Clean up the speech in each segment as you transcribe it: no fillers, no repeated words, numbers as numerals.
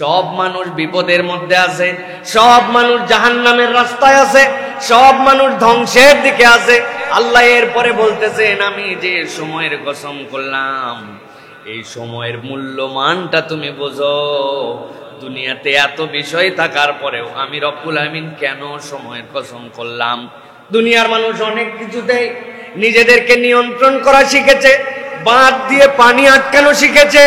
সব মানুষ বিপদের মধ্যে আছে, সব মানুষ জাহান্নামের রাস্তায় আছে, সব মানুষ ধ্বংসের দিকে আছে। আল্লাহ এরপরে বলতেছেন, আমি যে সময়ের কসম করলাম, এই সময়ের মূল্যমানটা তুমি বোঝো। দুনিয়াতে এত বিষয় থাকার পরেও আমি রব্বুল আমিন কেন সময়ের কসম করলাম? দুনিয়ার মানুষ অনেক কিছুতেই নিজেদেরকে নিয়ন্ত্রণ করা শিখেছে, বাঁধ দিয়ে পানি আটকানো শিখেছে,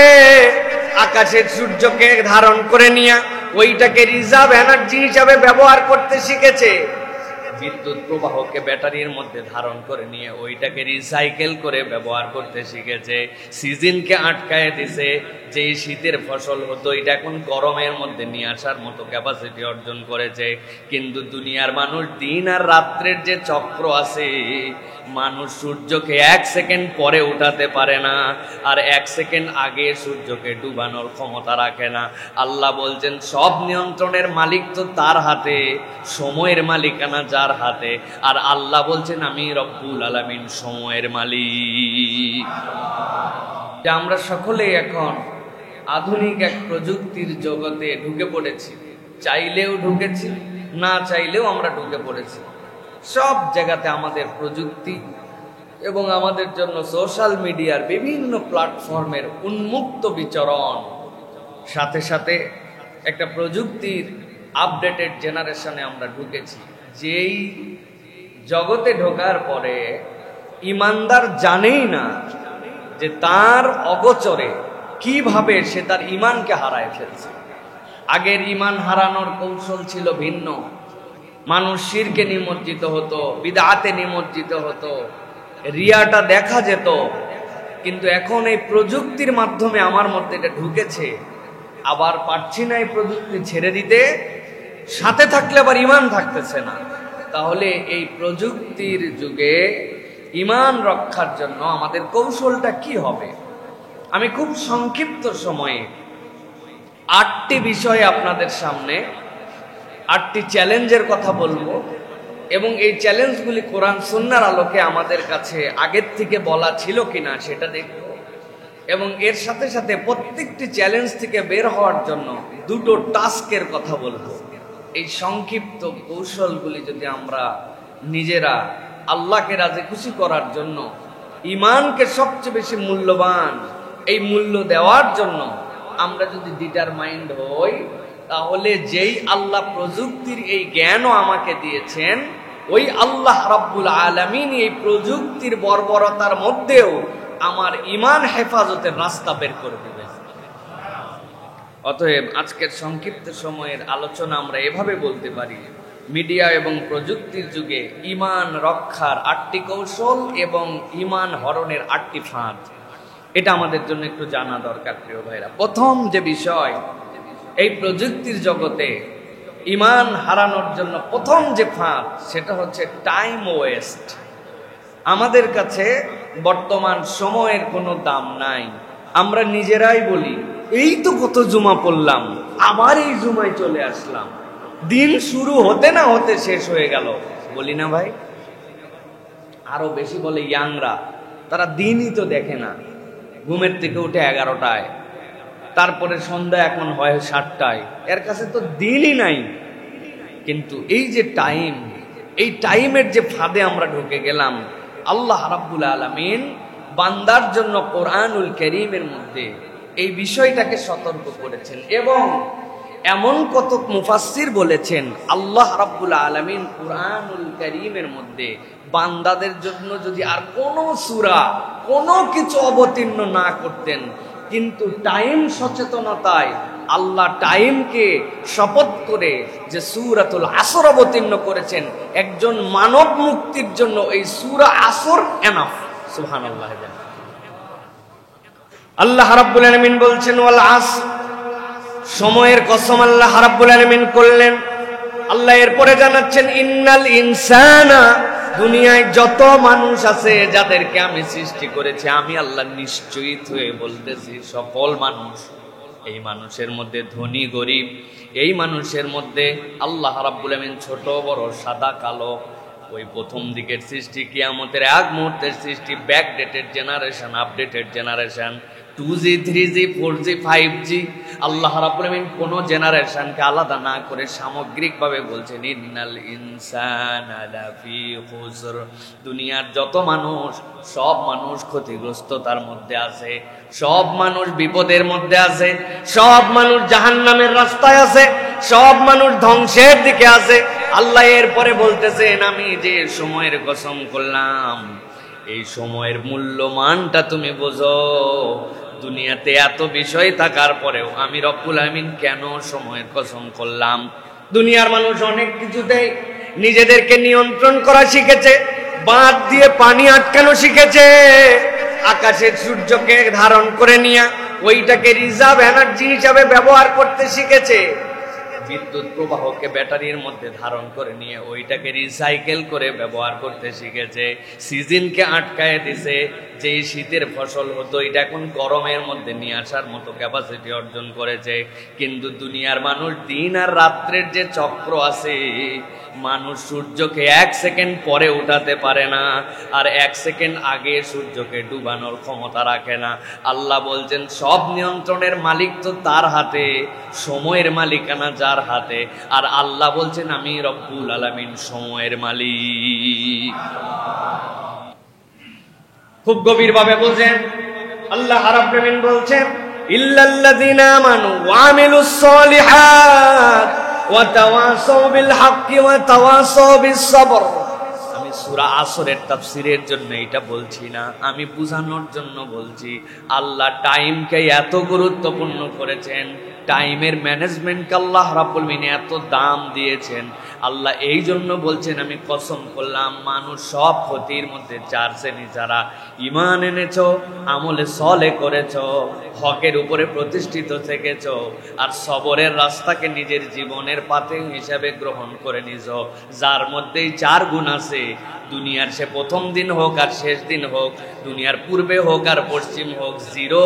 আকাশের সূর্যকে ধারণ করে নিয়ে ওইটাকে রিজার্ভ এনার্জি হিসাবে ব্যবহার করতে শিখেছে, বিদ্যুৎ প্রবাহকে ব্যাটারির মধ্যে ধারণ করে নিয়ে ওইটাকে রিসাইকেল করে ব্যবহার করতে শিখেছে, সিজনকে আটকায় দিছে, যেই শীতের ফসল হতো এটা এখন গরমের মধ্যে নিয়ে আসার মতো ক্যাপাসিটি অর্জন করেছে। কিন্তু দুনিয়ার মানুষ দিন আর রাত্রের যে চক্র আছে, মানুষ সূর্যকে 1 সেকেন্ড পরে উঠাতে পারে না, আর 1 সেকেন্ড আগে সূর্যকে ডুবানোর ক্ষমতা রাখে না। আল্লাহ বলছেন সব নিয়ন্ত্রণের মালিক তো তার হাতে, সময়ের মালিকানা যার হাতে। আর আল্লাহ বলছেন আমি রব্বুল আলামিন সময়ের মালিক। আমরা সকলেই এখন আধুনিক এক প্রযুক্তির জগতে ঢুকে পড়েছি, চাইলেও ঢুকেছি, না চাইলেও আমরা ঢুকে পড়েছি। সব জায়গাতে আমাদের প্রযুক্তি এবং আমাদের জন্য সোশ্যাল মিডিয়ার বিভিন্ন প্ল্যাটফর্মের উন্মুক্ত বিচরণ, সাথে সাথে একটা প্রযুক্তির আপডেটেড জেনারেশনে আমরা ঢুকেছি, যেই জগতে ঢোকার পরে ইমানদার জানেই না যে তার অগোচরে কিভাবে সে তার ইমানকে হারায় ফেলছে। আগের ইমান হারানোর কৌশল ছিল ভিন্ন, মানুষ শিরকে নিমজ্জিত হতো, বিদআতে নিমজ্জিত হতো, রিয়াটা দেখা যেত। কিন্তু এখন এই প্রযুক্তির মাধ্যমে আমার মধ্যে এটা ঢুকেছে, আবার পারছি না এই প্রযুক্তি ছেড়ে দিতে, সাথে থাকলে আবার ইমান থাকতেছে না। তাহলে এই প্রযুক্তির যুগে ইমান রক্ষার জন্য আমাদের কৌশলটা কি হবে? আমি খুব সংক্ষিপ্ত সময়ে 8টি বিষয়ে আপনাদের সামনে 8টি চ্যালেঞ্জের কথা বলবো, এবং এই চ্যালেঞ্জগুলি কোরআন সুন্নাহর আলোকে আমাদের কাছে আগের থেকে বলা ছিল কিনা সেটা দেখব, এবং এর সাথে সাথে প্রত্যেকটি চ্যালেঞ্জ থেকে বের হওয়ার জন্য 2টো টাস্কের কথা বলবো। এই সংক্ষিপ্ত কৌশলগুলি যদি আমরা নিজেরা আল্লাহকে রাজি খুশি করার জন্য, ইমানকে সবচেয়ে বেশি মূল্যবান, এই মূল্য দেওয়ার জন্য আমরা যদি ডিটারমাইন্ড হই, তাহলে যেই আল্লাহ প্রযুক্তির এই জ্ঞানও আমাকে দিয়েছেন, ওই আল্লাহ রাব্বুল আলামিন এই প্রযুক্তির বর্বরতার মধ্যেও আমার ইমান হেফাজতের রাস্তা বের করে দেবে। অতএব আজকের সংক্ষিপ্ত সময়ের আলোচনা আমরা এভাবে বলতে পারি, মিডিয়া এবং প্রযুক্তির যুগে ইমান রক্ষার 8টি কৌশল এবং ইমান হরণের 8টি ফাঁদ। এটা আমাদের জন্য একটু জানা দরকার প্রিয় ভাইরা। প্রথম যে বিষয়, এই প্রযুক্তির জগতে ইমান হারানোর জন্য প্রথম যে ফাঁদ, সেটা হচ্ছে টাইম ওয়েস্ট। আমাদের কাছে বর্তমান সময়ের কোনো দাম নাই। আমরা নিজেরাই বলি, এই তো কত জুমা পড়লাম, আবার এই জুমায় চলে আসলাম, দিন শুরু হতে না হতে শেষ হয়ে গেল, বলি না ভাই? আরো বেশি বলে ইয়াংরা, তারা দিনই তো দেখে না, ঘুমের থেকে উঠে 11টায়, তারপরে সন্ধ্যা এখন হয় 7টায়, এর কাছে তো দিনই নাই। কিন্তু এই যে টাইম, এই টাইমের যে ফাঁদে আমরা ঢুকে গেলাম, আল্লাহ রাব্বুল আলামিন বান্দার জন্য কোরআনুল কারীমের মধ্যে এই বিষয়টাকে সতর্ক করেছেন, এবং এমন কত মুফাসসির বলেছেন, আল্লাহ রাব্বুল আলামিন কোরআনুল কারীমের মধ্যে বান্দাদের জন্য যদি আর কোনো সূরা, কোনো কিছু অবতীর্ণ না করতেন, কিন্তু টাইম সচেতনতায় আল্লাহ টাইমকে শপথ করে যে সূরাতুল আসর অবতীর্ণ করেছেন, একজন মানব মুক্তির জন্য এই সূরা আসর এনাফ। সুবহানাল্লাহ। আল্লাহ রাব্বুল আলামিন বলছেন ওয়াল আসর, সময়ের কসম আল্লাহ রাব্বুল আলামিন করলেন। আল্লাহ এরপরে জানাচ্ছেন ইন্নাল ইনসানা, দুনিয়ায় যত মানুষ আছে যাদেরকে আমি সৃষ্টি করেছি, আমি আল্লাহ নিশ্চয়ই হয়ে বলতেছি সকল মানুষ, এই মানুষের মধ্যে ধনী গরিব, এই মানুষের মধ্যে আল্লাহ রাব্বুল আলামিন ছোট বড় সাদা কালো, ওই প্রথম দিকের সৃষ্টি, কিয়ামতের এক মুহূর্তের সৃষ্টি, backdated generation, updated generation, 2G 3G 4G 5G আল্লাহ রাব্বুল আলামিন কোন জেনারেশনকে আলাদা না করে সামগ্রিকভাবে বলছেন ইন্নাল ইনসানা লাফি খুসর। দুনিয়ার যত মানুষ সব মানুষ ক্ষতিগ্রস্ততার মধ্যে আছে, সব মানুষ বিপদের মধ্যে আছে, সব মানুষ জাহান্নামের রাস্তায় আছে, সব মানুষ ধ্বংসের দিকে আছে। আল্লাহ এরপরে বলতেছেন আমি যে সময়ের কসম করলাম এই সময়ের মূল্যমানটা তুমি বোঝো। দুনিয়াতে এত বিষয় থাকার পরেও আমি রব্বুল আমিন কেন সময়ের কসম করলাম? দুনিয়ার মানুষ অনেক কিছুতে নিজেদেরকে নিয়ন্ত্রণ করা শিখেছে, বাঁধ দিয়ে পানি আটকানো শিখেছে, আকাশের সূর্যকে ধারণ করে নিয়ে ওইটাকে রিজার্ভ এনার্জি হিসাবে ব্যবহার করতে শিখেছে, বিদ্যুৎ প্রবাহকে ব্যাটারির মধ্যে ধারণ করে নিয়ে ওইটাকে রিসাইকেল করে ব্যবহার করতে শিখেছে, সিজনকে আটকায় দিছে, যেই শীতের ফসল হতো এটা এখন গরমের মধ্যে নিয়ে আসার মতো ক্যাপাসিটি অর্জন করেছে। কিন্তু দুনিয়ার মানুষ দিন আর রাত্রের যে চক্র আছে, মানুষ সূর্যকে 1 সেকেন্ড পরে উঠাতে পারে না, আর 1 সেকেন্ড আগে সূর্যকে ডুবানোর ক্ষমতা রাখে না। আল্লাহ বলছেন সব নিয়ন্ত্রণের মালিক তো তার হাতে, সময়ের মালিকানা যার হাতে। আর আল্লাহ বলছেন আমি রব্বুল আলামিন সময়ের মালিক। খুব গভীর ভাবে বুঝেন। আল্লাহ রাব্বুল আলামিন বলছেন ইল্লাল্লাযিনা আমানু ওয়া আমিলুস সলিহাত ওয়া তাওয়াসাউ বিল হাক্কি ওয়া তাওয়াসাউ বিস সবর। আমি সূরা আসরের তাফসীরের জন্য এটা বলছি না, আমি বুঝানোর জন্য বলছি। আল্লাহ টাইমকে এত গুরুত্বপূর্ণ করেছেন, টাইমের ম্যানেজমেন্টকে আল্লাহ রাব্বুল আলামিন এত দাম দিয়েছেন। আল্লাহ এই জন্য বলছেন আমি কসম করলাম মানুষ সব ক্ষতির মধ্যে 4 শ্রেণী যারা ঈমান এনেছো, আমলে সলে করেছো, হকের উপরে প্রতিষ্ঠিত থেকেছো, আর সবরের রাস্তাকে নিজের জীবনের পাথে হিসাবে গ্রহণ করে নিছো, যার মধ্যেই 4 গুণ আছে। দুনিয়ার সে প্রথম দিন হোক আর শেষ দিন হোক, দুনিয়ার পূর্বে হোক আর পশ্চিম হোক, জিরো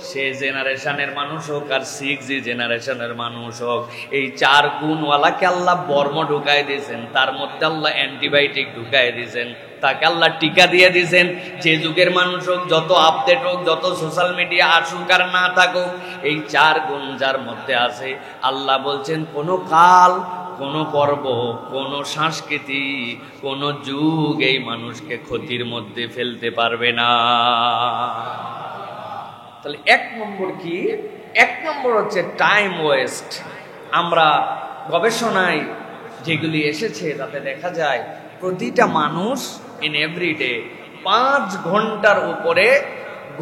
সে জেনারেশনের মানুষ হোক আর 6G জেনারেশনের মানুষ হোক, এই 4 গুণওয়ালাকে আল্লাহ বর্ম ঢুকাই দিয়েছেন, তার মধ্যে আল্লাহ অ্যান্টিবায়োটিক ঢুকাই দিয়েছেন, তাকে আল্লাহ টিকা দিয়ে দিয়েছেন। যে যুগের মানুষ হোক, যত আপডেট হোক, যত সোশ্যাল মিডিয়া আসুক আর না থাকুক, এই 4 গুণ যার মধ্যে আছে, আল্লাহ বলছেন কোনো কাল, কোন পর্ব, কোন সংস্কৃতি, কোন যুগ এই মানুষকে ক্ষতির মধ্যে ফেলতে পারবে না। তাহলে 1 নম্বর কি? 1 নম্বর হচ্ছে টাইম ওয়েস্ট। আমরা গবেষণায় যেগুলি এসেছে তাতে দেখা যায় প্রতিটা মানুষ ইন এভরিডে 5 ঘন্টার উপরে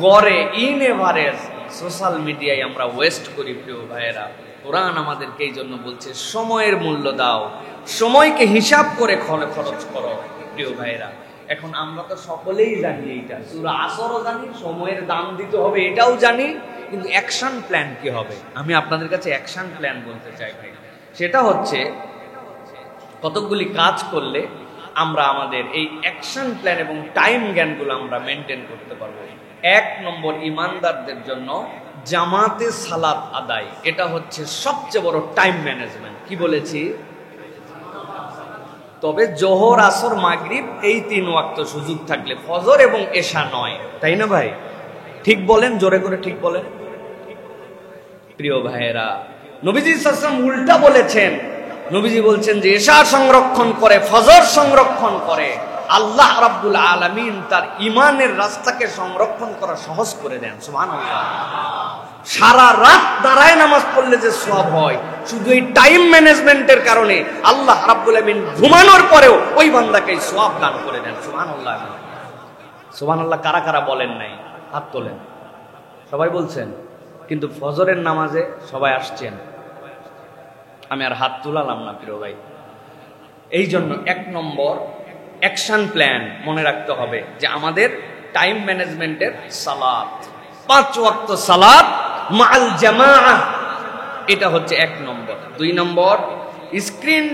গড়ে ইন এভারেজ সোশ্যাল মিডিয়ায় আমরা ওয়েস্ট করি। প্রিয় ভাইয়েরা, কোরআন আমাদেরকে এই জন্য বলছে সময়ের মূল্য দাও, সময়কে হিসাব করে খরচ করো। প্রিয় ভাইয়েরা, এখন আমরা তো সকলেই জানি এইটা, সূরা আসরও জানি, সময়ের দাম দিতে হবে এটাও জানি, কিন্তু অ্যাকশন প্ল্যান কি হবে? আমি আপনাদের কাছে অ্যাকশন প্ল্যান বলতে চাই ভাই। সেটা হচ্ছে কতকগুলি কাজ করলে আমরা আমাদের এই অ্যাকশন প্ল্যান এবং টাইম জ্ঞানগুলো আমরা মেনটেন করতে পারবো। 1 নম্বর, ইমানদারদের জন্য জামাতে সালাত আদায়, এটা হচ্ছে সবচেয়ে বড় টাইম ম্যানেজমেন্ট। কি বলেছি? তবে জোহর, আসর, মাগরিব এই 3 ওয়াক্ত সুযোগ থাকলে, ফজর এবং এশা নয়, তাই না ভাই? ঠিক বলেন, জোরে করে ঠিক বলেন। প্রিয় ভাইয়েরা, নবীজি সাল্লাল্লাহু আলাইহি ওয়াসাল্লাম উল্টা বলেছেন। নবীজি বলছেন যে এশা সংরক্ষণ করে, ফজর সংরক্ষণ করে, আল্লাহ রাব্বুল আলামিন তার ঈমানের রাস্তাকে সংরক্ষণ করা সহজ করে দেন। সুবহানাল্লাহ। সারা রাত দাঁড়ায় নামাজ পড়লে যে সওয়াব হয়, শুধু এই টাইম ম্যানেজমেন্টের কারণে আল্লাহ রাব্বুল আলামিন ঘুমানোর পরেও ওই বান্দাকে সওয়াব দান করে দেন। সুবহানাল্লাহ। সুবহানাল্লাহ কারা কারা বলেন নাই? হাত তোলেন। সবাই বলছেন, কিন্তু ফজরের নামাজে সবাই আসছেন। আমি আর হাত তুলালাম না প্রিয় ভাই। এই জন্য 1 নম্বর অ্যাকশন প্ল্যান মনে রাখতে হবে যে আমাদের টাইম ম্যানেজমেন্টের সালাত, 5 ওয়াক্ত সালাত মাআল জামাআহ, এটা হচ্ছে 1 নম্বর। 2 নম্বর, স্ক্রিন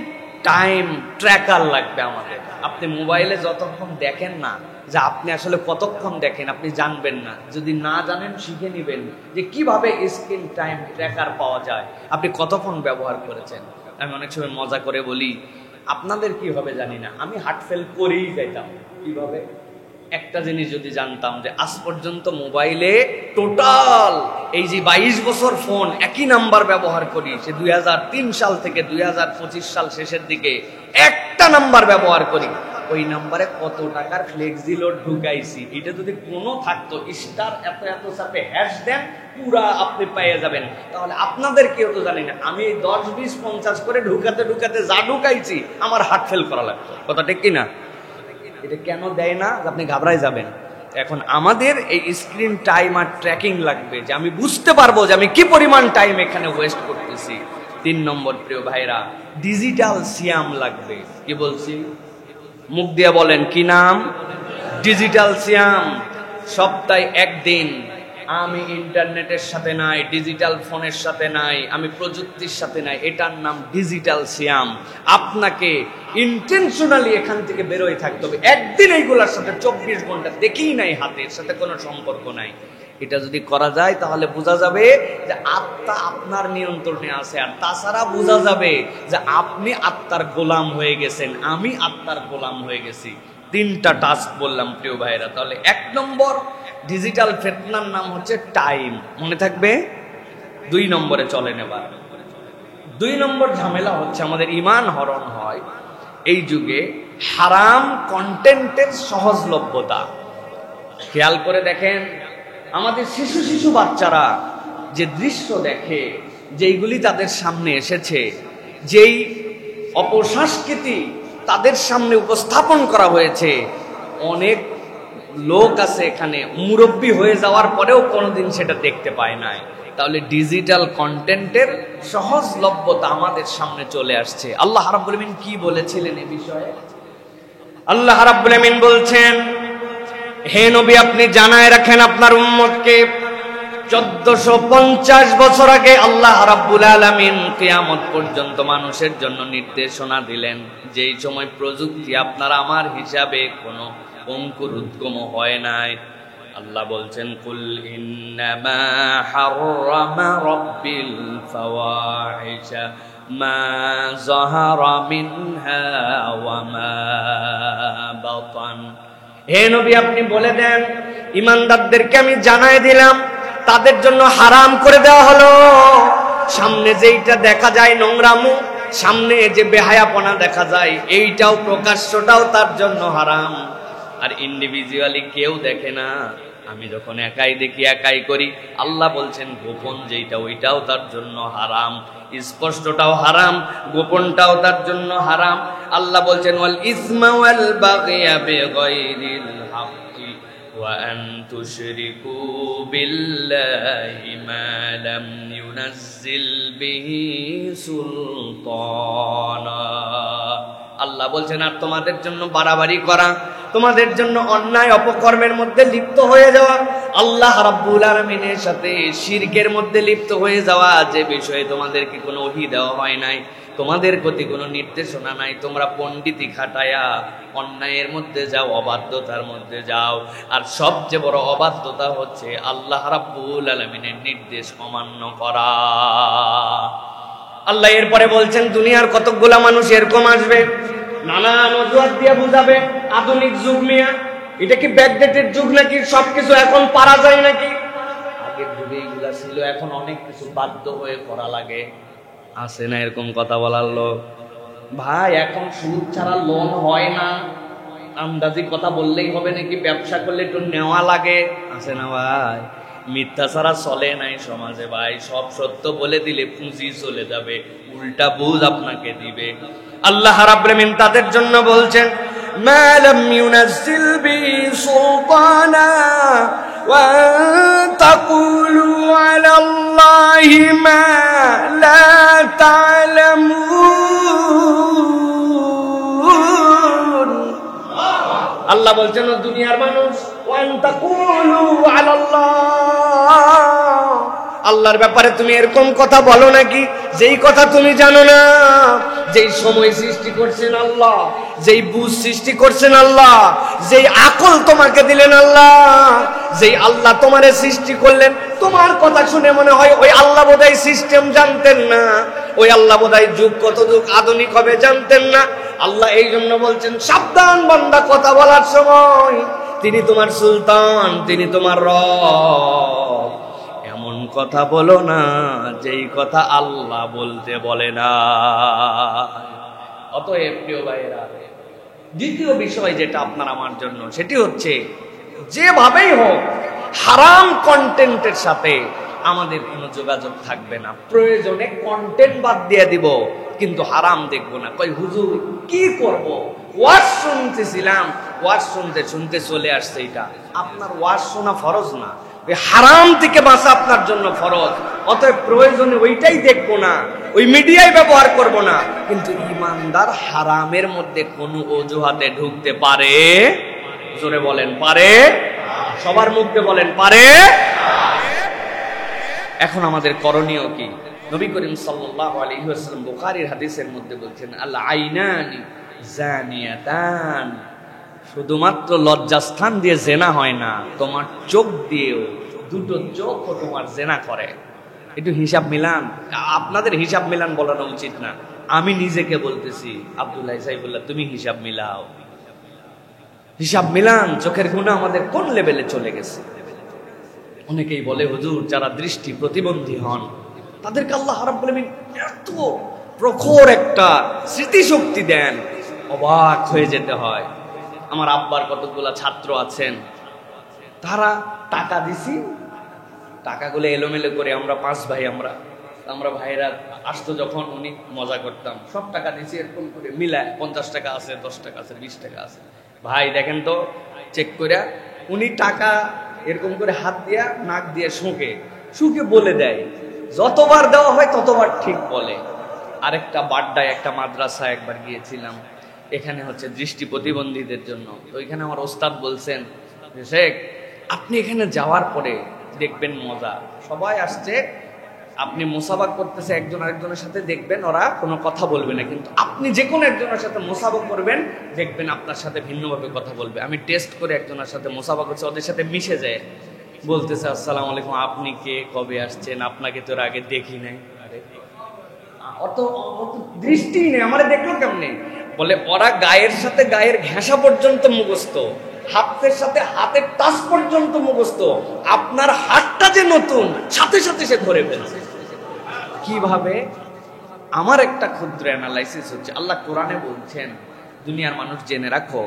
টাইম ট্র্যাকার লাগবে আমাদের। আপনি মোবাইলে যতক্ষণ দেখেন না, যে আপনি আসলে কতক্ষণ দেখেন আপনি জানবেন না। যদি না জানেন শিখে নেবেন যে কিভাবে স্ক্রিন টাইম ট্র্যাকার পাওয়া যায়, আপনি কতক্ষণ ব্যবহার করেছেন। আমি অনেক সময় মজা করে বলি, আপনাদের কি হবে জানি না, আমি হার্ট ফেল করেই যাইতাম। কিভাবে? একটা জিনিস যদি জানতাম যে আজ পর্যন্ত মোবাইলে টোটাল এই যে 22 বছর ফোন একই নাম্বার ব্যবহার করি, সে 2003 সাল থেকে 2025 সাল শেষের দিকে একটা নাম্বার ব্যবহার করি, ওই নাম্বারে কত টাকার ফ্লেক্সি লোড ঢুকাইছি, এটা যদি কোনো থাকতো স্টার এত এত চাপে হ্যাশ দেন পুরা আপনি পেয়ে যাবেন। তাহলে আপনাদের কেউ তো জানি না, আমি 10 20 50 করে ঢুকাতে ঢুকাতে যা ঢুকাইছি আমার হার্ট ফেল করা লাগতো, কথা ঠিক কিনা? এটা কেন দেয় না? আপনি ঘাবড়ায় যাবেন। এখন আমাদের এই স্ক্রিন টাইম আর ট্র্যাকিং লাগবে, যে আমি বুঝতে পারবো যে আমি কি পরিমাণ টাইম এখানে ওয়েস্ট করতেছি। 3 নম্বর প্রিয় ভাইরা, ডিজিটাল সিয়াম লাগবে। কি বলছি? মুখ দিয়ে বলেন, কি নাম? ডিজিটাল সিয়াম। সপ্তাহে একদিন আমি ইন্টারনেটের সাথে নাই, ডিজিটাল ফোনের সাথে নাই, আমি প্রযুক্তির সাথে নাই, এটার নাম ডিজিটাল সিয়াম। আপনাকে ইন্টেনশনালি এখান থেকে বেরোয় থাকতে হবে। একদিন এইগুলোর সাথে 24 ঘন্টা দেখেই নাই, হাতের সাথে কোনো সম্পর্ক নাই। এটা যদি করা যায় তাহলে বোঝা যাবে যে আত্মা আপনার নিয়ন্ত্রণে আছে। আর তাছাড়া বোঝা যাবে যে আপনি আত্মার গোলাম হয়ে গেছেন, আমি আত্মার গোলাম হয়ে গেছি। 3টা টাস্ক বললাম প্রিয় ভাইরা। তাহলে 1 নম্বর ডিজিটাল ফিতনার নাম হচ্ছে টাইম, মনে থাকবে। 2 নম্বরে চলেন এবার। 2 নম্বর ঝামেলা হচ্ছে আমাদের ঈমান হরণ হয় এই যুগে হারাম কন্টেন্টের সহজলভ্যতা। খেয়াল করে দেখেন, আমাদের শিশু বাচ্চারা যে দৃশ্য দেখে, যেইগুলি তাদের সামনে এসেছে, যেই অপসংস্কৃতি তাদের সামনে উপস্থাপন করা হয়েছে, অনেক লোক আছে এখানে মুরব্বী হয়ে যাওয়ার পরেও কোনোদিন সেটা দেখতে পায় নাই। তাহলে ডিজিটাল কন্টেন্টের সহজলভ্যতা আমাদের সামনে চলে আসছে। আল্লাহ রাব্বুল আমিন কি বলেছিলেন এই বিষয়ে? আল্লাহ রাব্বুল আমিন বলছেন, হে নবী আপনি জানায় রাখেন আপনার উম্মতকে, 1450 বছর আগে আল্লাহ রাব্বুল আলামিন কিয়ামত পর্যন্ত মানুষের জন্য নির্দেশনা দিলেন, যেই সময় প্রযুক্তি আপনার আমার হিসাবে কোনো অঙ্কুর উদ্গম হয় নাই। আল্লাহ বলছেন, কুল ইন্নামা হাররামা রাব্বিল ফাওয়াহিশা মা যাহারা মিনহা ওয়া মা বাতান। হে নবী আপনি বলে দেন, ইমানদারদেরকে আমি জানাই দিলাম, তাদের জন্য হারাম করে দেওয়া হলো সামনে যেইটা দেখা যায় নোংরামু, সামনে যে বেহায়াপনা দেখা যায়, এইটাও প্রকাশ্যটাও তার জন্য হারাম। আর ইন্ডিভিজুয়ালি কেউ দেখে না, আমি যখন একাই দেখি একাই করি। আল্লাহ বলছেন গোপন যেইটা ওইটাও তার জন্য হারাম, স্পষ্টটাও হারাম, গোপনটাও তার জন্য হারাম। আল্লাহ বলছেন ওয়াল ইসমা ওয়াল বাগয়া বিগাইরিল হাক্কি ওয়া আন তুশরিকু বিল্লাহি মা লাম ইউনাজ্জিল বিহি সুলতানা। আল্লাহ বলছেন আর তোমাদের জন্য বাড়াবাড়ি করা, তোমাদের জন্য অন্যায় অপকর্মের মধ্যে লিপ্ত হয়ে যাওয়া, আল্লাহ রাব্বুল আলামিনের সাথে শিরকের মধ্যে লিপ্ত হয়ে যাওয়া, যে বিষয়ে তোমাদেরকে কোনো ওহী দেওয়া হয় নাই, তোমাদের প্রতি কোনো নির্দেশনা নাই, তোমরা পণ্ডিতি খাটায়া অন্যায়ের মধ্যে যাও, অবাধ্যতার মধ্যে যাও। আর সবচেয়ে বড় অবাধ্যতা হচ্ছে আল্লাহ রাব্বুল আলামিনের নির্দেশ অমান্য করা। আল্লাহ এরপরে বলছেন দুনিয়ার কতগুলা মানুষ এরকম আসবে, নানান অজুহাত দিয়ে বুঝাবে আধুনিক যুগ মিয়া, এটা কি ব্যাকডেটেড যুগ নাকি, সবকিছু এখন পারা যায় নাকি? আগের যুগে এইগুলা ছিল, এখন অনেক কিছু বাধ্য হয়ে করা লাগে। আছে না এরকম কথা বলার লোক? ভাই এখন সুদ ছাড়া লোন হয় না, আন্দাজি কথা বললেই হবে নাকি? ব্যবসা করলে একটু নেওয়া লাগে, আছে না ভাই? মিথ্যা ছাড়া চলে নাই সমাজে ভাই, সব সত্য বলে দিলে পুঁজি চলে যাবে, উল্টা বুঝ আপনাকে দিবে। আল্লাহ রাব্বুল আমিন তাদের জন্য বলছেন মা লাম ইউনাজ্জিল বিহি সুলতানা ওয়া তাকুলু আলাল্লাহি মা লা তা'লামুন। আল্লাহ বলছেন দুনিয়ার মানুষ, ওয়া তাকুলু আলাল্লাহ, আল্লাহর ব্যাপারে তুমি এরকম কথা বলো নাকি যেই কথা তুমি জানো না। যেই সময় সৃষ্টি করছেন আল্লাহ, যেই বুঝ সৃষ্টি করছেন আল্লাহ, যেই আকল তোমাকে দিলেন আল্লাহ, যেই আল্লাহ তোমারে সৃষ্টি করলেন, তোমার কথা শুনে মনে হয় ওই আল্লাহ বোধহয় সিস্টেম জানতেন না, ওই আল্লাহ বোধহয় যুগ কত যুগ আধুনিক হবে জানতেন না। আল্লাহ এই জন্য বলছেন সাবধান বান্দা কথা বলার সময় তিনি তোমার সুলতান, তিনি তোমার রব। এমন কথা বলো না যেই কথা আল্লাহ বলতে বলে না। অতএব প্রিয় ভাইয়েরা, দ্বিতীয় বিষয় যেটা আপনার আমার জন্য, সেটি হচ্ছে যেভাবেই হোক হারাম কন্টেন্টের সাথে আমাদের কোনো যোগাযোগ থাকবে না। প্রয়োজনে কন্টেন্ট বাদ দিয়ে দিব, কিন্তু হারাম দেখবো না। কই হুজুর কি করব? ওয়াজ শুনতেছিলাম, ওয়াজ শুনতে শুনতে চলে আসছে। এটা আপনার ওয়াজ শোনা ফরজ না, ওই হারাম থেকে বাঁচা আপনার জন্য ফরজ। অতএব প্রয়োজনে ওইটাই দেখবো না, ওই মিডিয়ায় ব্যবহার করব না। কিন্তু ইমানদার হারামের মধ্যে কোনো অজুহাতে ঢুকতে পারে? জোরে বলেন পারে? সবার মুখে বলেন পারে? এখন আমাদের করণীয় কি? নবী করিম সাল্লাল্লাহু আলাইহি ওয়াসাল্লাম বুখারীর হাদিসের মধ্যে বলছেন, আল আইনানি জানিয়াতান, শুধুমাত্র লজ্জাস্থান দিয়ে জেনা হয় না, তোমার চোখ দিয়েও, দুটো চোখও তোমার জেনা করে। একটু হিসাব মিলান। আপনাদের হিসাব মিলান বলানো উচিত না, আমি নিজেকে বলতেছি। আব্দুল্লাহ সাইফুল্লাহ, তুমি হিসাব মিলাও, হিসাব মিলান। চোখের গুনাহ আমাদের কোন লেভেলে চলে গেছে। অনেকেই বলে হুজুর যারা দৃষ্টি প্রতিবন্ধী হন তাদেরকে আল্লাহ রাব্বুল আলামিন এত প্রখর একটা স্মৃতিশক্তি দেন, অবাক হয়ে যেতে হয়। আমার আব্বার কতগুলা ছাত্র আছেন, তারা টাকা দিছি, টাকাগুলো এলোমেলো করে আমরা 5 ভাই, আমরা ভাইরা আসতো যখন, উনি মজা করতাম, সব টাকা দিছি এরকম করে মিলায়, 50 টাকা আছে, 10 টাকা আছে, 20 টাকা আছে। ভাই দেখেন তো চেক করে, উনি টাকা এরকম করে হাত দিয়া নাক দিয়ে শুকে বলে দেয়, যতবার দেওয়া হয় ততবার ঠিক বলে। আরেকটা বাড্ডায় একটা মাদ্রাসায় একবার গিয়েছিলাম, এখানে হচ্ছে দৃষ্টি প্রতিবন্ধীদের জন্য। তো ওইখানে আমার ওস্তাদ বলছেন, শেখ আপনি এখানে যাওয়ার পরে দেখবেন মজা, সবাই আসছে, আপনি মুসাবাক করতেছে একজন আরেকজনের সাথে, দেখবেন ওরা কোনো কথা বলবে না, কিন্তু আপনি যে কোনো একজনের সাথে মুসাবাক করবেন, দেখবেন আপনার সাথে ভিন্নভাবে কথা বলবে। আমি টেস্ট করে একজনের সাথে মুসাবাক করছি, ওদের সাথে মিশে যায়, বলতেছে আসসালামু আলাইকুম, আপনি কে, কবে আসছেন, আপনাকে তো আগে দেখি নাই। আরে অত দৃষ্টি নেই, আমারে দেখলো কেমনে? বলে ওরা গায়ের সাথে গায়ের ঘেঁষা পর্যন্ত মুখস্থ, হাতের সাথে হাতের টাচ পর্যন্ত মুখস্থ। আপনার হাতটা যে নতুন, সাথে সাথে সে ধরে ফেলছে। কিভাবে? আমার একটা ক্ষুদ্র অ্যানালাইসিস হচ্ছে, আল্লাহ কোরআনে বলছেন, দুনিয়ার মানুষ জেনে রাখো,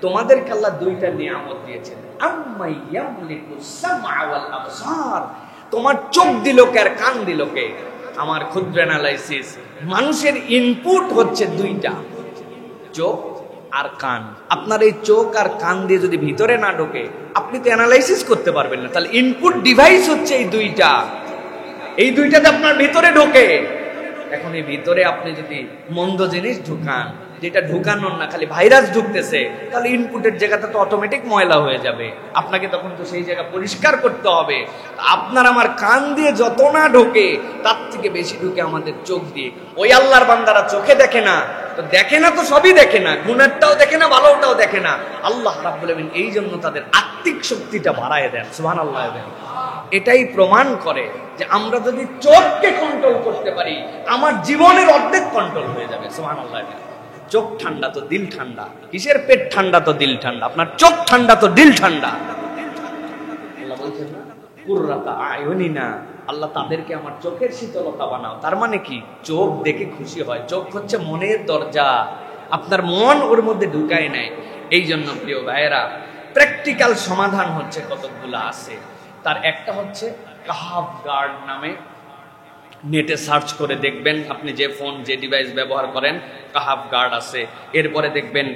তোমাদেরকে আল্লাহ 2টা নিয়ামত দিয়েছেন। আম্মা ইয়ামলিকুস সামআ ওয়াল আবসার, তোমার চোখ দিল কে আর কান দিল কে? আমার ক্ষুদ্র অ্যানালাইসিস, মানুষের ইনপুট হচ্ছে 2টা, চোখ আর কান। আপনার এই চোখ আর কান দিয়ে যদি ভিতরে না ঢোকে, আপনি তো অ্যানালাইসিস করতে পারবেন না। তাহলে ইনপুট ডিভাইস হচ্ছে এই 2টা, এই 2টাতে আপনার ভিতরে ঢোকে। এখন এই ভিতরে আপনি যদি মন্দ জিনিস ঢুকান, যেটা ঢুকানোর না, খালি ভাইরাস ঢুকতেছে, তাহলে ইনপুটের জায়গাটা তো অটোমেটিক ময়লা হয়ে যাবে। আপনাকে তখন তো সেই জায়গা পরিষ্কার করতে হবে। আপনার আমার কান দিয়ে যত না ঢোকে, তার থেকে বেশি ঢুকে আমাদের চোখ দিয়ে। ওই আল্লাহর বান্দারা চোখে দেখে না, তো দেখে না তো সবই দেখে না, গুনাহটাও দেখে না, ভালোটাও দেখে না। আল্লাহ রাব্বুল আলামিন এই জন্য তাদের আত্মিক শক্তিটা বাড়ায় দেন। সুবহানাল্লাহ। এটাই প্রমাণ করে যে আমরা যদি চোখকে কন্ট্রোল করতে পারি, আমার জীবনের অর্ধেক কন্ট্রোল হয়ে যাবে। সুবহানাল্লাহ। চোখ ঠান্ডা তো দিল ঠান্ডা। কিসের পেট ঠান্ডা তো দিল ঠান্ডা? আপনার চোখ ঠান্ডা তো দিল ঠান্ডা। আল্লাহ বলছেন না, কুররাতা আয়ুনিনা, আল্লাহ তাদেরকে আমার চোখের শীতলতা বানাও। তার মানে কি? চোখ দেখে খুশি হয়। চোখ হচ্ছে মনের দরজা, আপনার মন ওর মধ্যে ঢুকায় নেয়। এই জন্য প্রিয় ভাইয়েরা, প্র্যাকটিক্যাল সমাধান হচ্ছে কতগুলো আছে। তার একটা হচ্ছে কাহাফ গার্ড নামে, নেটে সার্চ করে দেখবেন, আপনি যে ফোন যে ডিভাইস ব্যবহার করেন, কাহাফ গার্ড আছে। এরপরে দেখবেন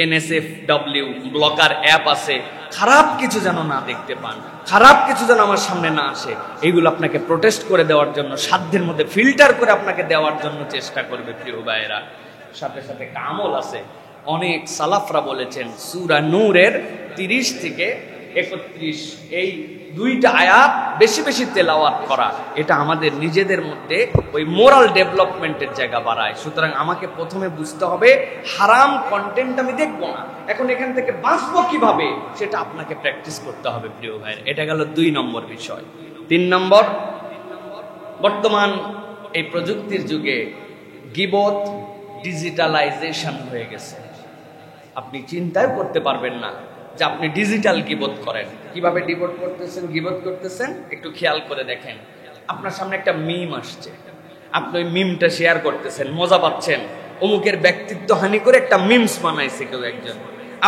NSFW ব্লকার অ্যাপ আছে। খারাপ কিছু যেন না দেখতে পান, খারাপ কিছু যেন আমার সামনে না আসে, এইগুলো আপনাকে প্রোটেস্ট করে দেওয়ার জন্য, সাধ্যের মধ্যে ফিল্টার করে আপনাকে দেওয়ার জন্য চেষ্টা করবে প্রিয় ভাইয়েরা। সাথে সাথে কামল আছে। অনেক সালাফরা বলেছেন সূরা নূরের 30 থেকে 31 এই 2টা আয়াত বেশি বেশি তেলাওয়াত করা, এটা আমাদের নিজেদের মধ্যে ওই মোরাল ডেভেলপমেন্টের জায়গা বাড়ায়। সুতরাং আমাকে প্রথমে বুঝতে হবে হারাম কন্টেন্ট আমি দেখবো না। এখন এখান থেকে বাঁচবো কিভাবে, সেটা আপনাকে প্র্যাকটিস করতে হবে প্রিয় ভাই। এটা গেল 2 নম্বর বিষয়। 3 নম্বর, বর্তমান এই প্রযুক্তির যুগে গীবত ডিজিটালাইজেশন হয়ে গেছে। আপনি চিন্তাও করতে পারবেন না যে আপনি ডিজিটাল গীবত করেন। কিভাবে গীবত করতেছেন একটু খেয়াল করে দেখেন। আপনার সামনে একটা মিম আসছে, আপনি ওই মিমটা শেয়ার করতেছেন, মজা পাচ্ছেন। অমুকের ব্যক্তিত্ব হানি করে একটা মিমস বানাইছে কেউ একজন।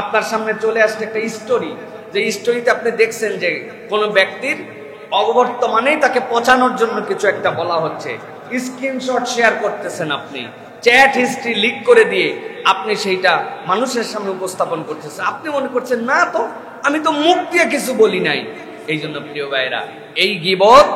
আপনার সামনে চলে আসছে একটা স্টোরি, যে স্টোরিতে আপনি দেখছেন যে কোনো ব্যক্তির অবর্তমানেই তাকে পচানোর জন্য কিছু একটা বলা হচ্ছে। স্ক্রিনশট শেয়ার করতেছেন, আপনি চ্যাট হিস্ট্রি লিক করে দিয়ে আপনি সেইটা মানুষের সামনে উপস্থাপন করতেছেন। আপনি মনে করছেন না তো, আমি তো মুখ দিয়ে কিছু বলি নাই। এই জন্য প্রিয় ভাইরা, এই গীবত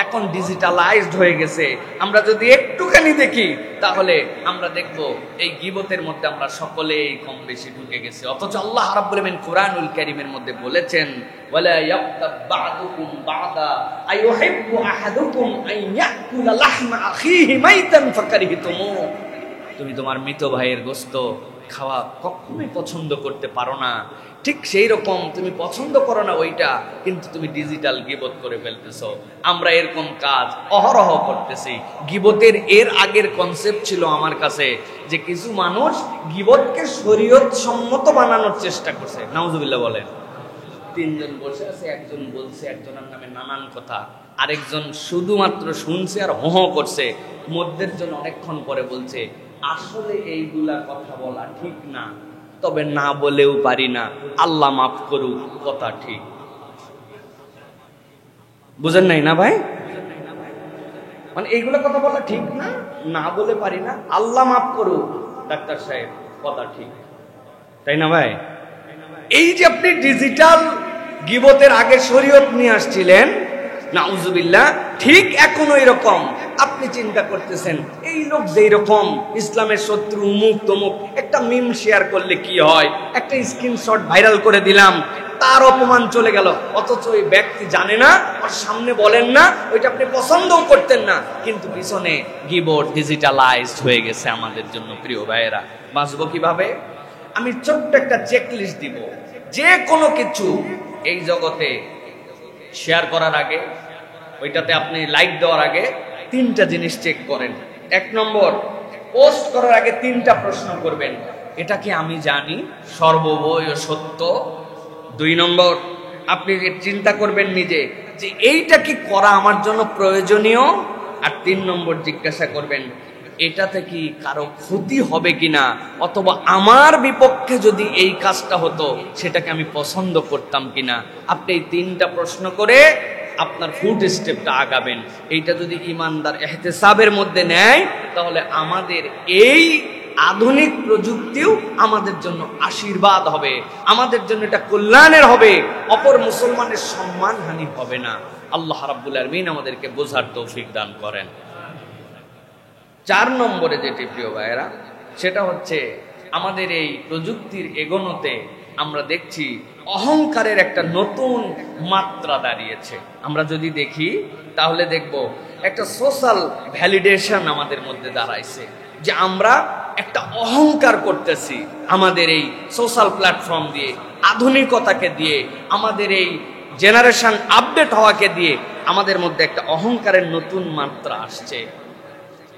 এখন ডিজিটালাইজড হয়ে গেছে। আমরা যদি একটুখানি দেখি তাহলে আমরা দেখব এই গীবতের মধ্যে আমরা সকলেই কম বেশি ঢুকে গেছি। অথচ আল্লাহ রাব্বুল আলামিন কুরআনুল কারীমের মধ্যে বলেছেন, ওয়ালা ইয়াক্তাব বা'দুকুম বা'দা আইয়ুহিব্বু আহাদুকুম আন ইয়াকুলা লাহমা আখিহি মাইতান ফাকারিহতুমু। তুমি তোমার মৃত ভাইয়ের গোশত খাওয়া কখনোই পছন্দ করতে পারো না, ঠিক সেই রকম তুমি পছন্দ করো না ওইটা, কিন্তু তুমি ডিজিটাল গীবত করে ফেলতেছো। আমরা এরকম কাজ অহরহ করতেছি। গীবতের এর আগের কনসেপ্ট ছিল আমার কাছে যে কিছু মানুষ গীবতকে শরীয়ত সম্মত বানানোর চেষ্টা করছে। নাউজুবিল্লাহ বলেন। তিনজন বসে আছে, একজন বলছে একজনের নামে নানান কথা, আরেকজন শুধুমাত্র শুনছে আর হো হো করছে। মধ্যের জন অনেকক্ষণ পরে বলছে, আসলে এইগুলা কথা বলা ঠিক না, তবে না বলেও পারি না, আল্লাহ মাফ করুক, কথা ঠিক। বুঝেন নাই না ভাই? মানে এইগুলা কথা বলা ঠিক না, না বলে পারি না, আল্লাহ মাফ করুক ডাক্তার সাহেব, কথা ঠিক। তাই না ভাই? এই যে আপনি ডিজিটাল গীবতের আগে শরীয়ত নিয়ে আসছিলেন, নাউজুবিল্লাহ, ঠিক এখনো এরকম আপনি চিন্তা করতেছেন এই লোক যেই রকম ইসলামের শত্রু, মুখ তমুক, একটা মিম শেয়ার করলে কি হয়, একটা স্ক্রিনশট ভাইরাল করে দিলাম, তার অপমান চলে গেল। অথচ ওই ব্যক্তি জানে না, ওর সামনে বলেন না, ওইটা আপনি পছন্দও করতেন না, কিন্তু পিছনে গীবত ডিজিটালাইজড হয়ে গেছে আমাদের জন্য। প্রিয় ভাইয়েরা, বাঁচবো কিভাবে? আমি ছোট্ট একটা চেকলিস্ট দিব। যে কোনো কিছু এই জগতে শেয়ার করার আগে, ওইটাতে আপনি লাইক দেওয়ার আগে তিনটা জিনিস চেক করেন। 1 নম্বর, পোস্ট করার আগে 3টা প্রশ্ন করবেন, এটা কি আমি জানি সর্ববয় সত্য? 2 নম্বর, আপনি চিন্তা করবেন নিজে যে এইটা কি করা আমার জন্য প্রয়োজনীয়? আর 3 নম্বর জিজ্ঞাসা করবেন, এটাতে কি কারো ক্ষতি হবে কিনা, অথবা আমার বিপক্ষে যদি এই কাজটা হতো সেটাকে আমি পছন্দ করতাম কিনা। আপনি এই 3টা প্রশ্ন করে আপনার ফুট স্টেপটা আগাবেন। এইটা যদি ইমানদার ইহতিসাবের মধ্যে নেয়, তাহলে আমাদের এই আধুনিক প্রযুক্তিও আমাদের জন্য আশীর্বাদ হবে, আমাদের জন্য এটা কল্যাণের হবে, অপর মুসলমানের সম্মানহানি হবে না। আল্লাহ রাব্বুল আলামিন আমাদেরকে বোঝার তৌফিক দান করেন। 4 নম্বরে যেটি প্রিয় ভাইয়েরা, সেটা হচ্ছে আমাদের এই প্রযুক্তির এগোনোতে আমরা দেখছি অহংকারের একটা নতুন মাত্রা দাঁড়িয়েছে। আমরা যদি দেখি তাহলে দেখব একটা সোশ্যাল ভ্যালিডেশন আমাদের মধ্যে দাঁড়াইছে, যে আমরা একটা অহংকার করতেছি আমাদের এই সোশ্যাল প্ল্যাটফর্ম দিয়ে, আধুনিকতাকে দিয়ে, আমাদের এই জেনারেশন আপডেট হওয়াকে দিয়ে আমাদের মধ্যে একটা অহংকারের নতুন মাত্রা আসছে।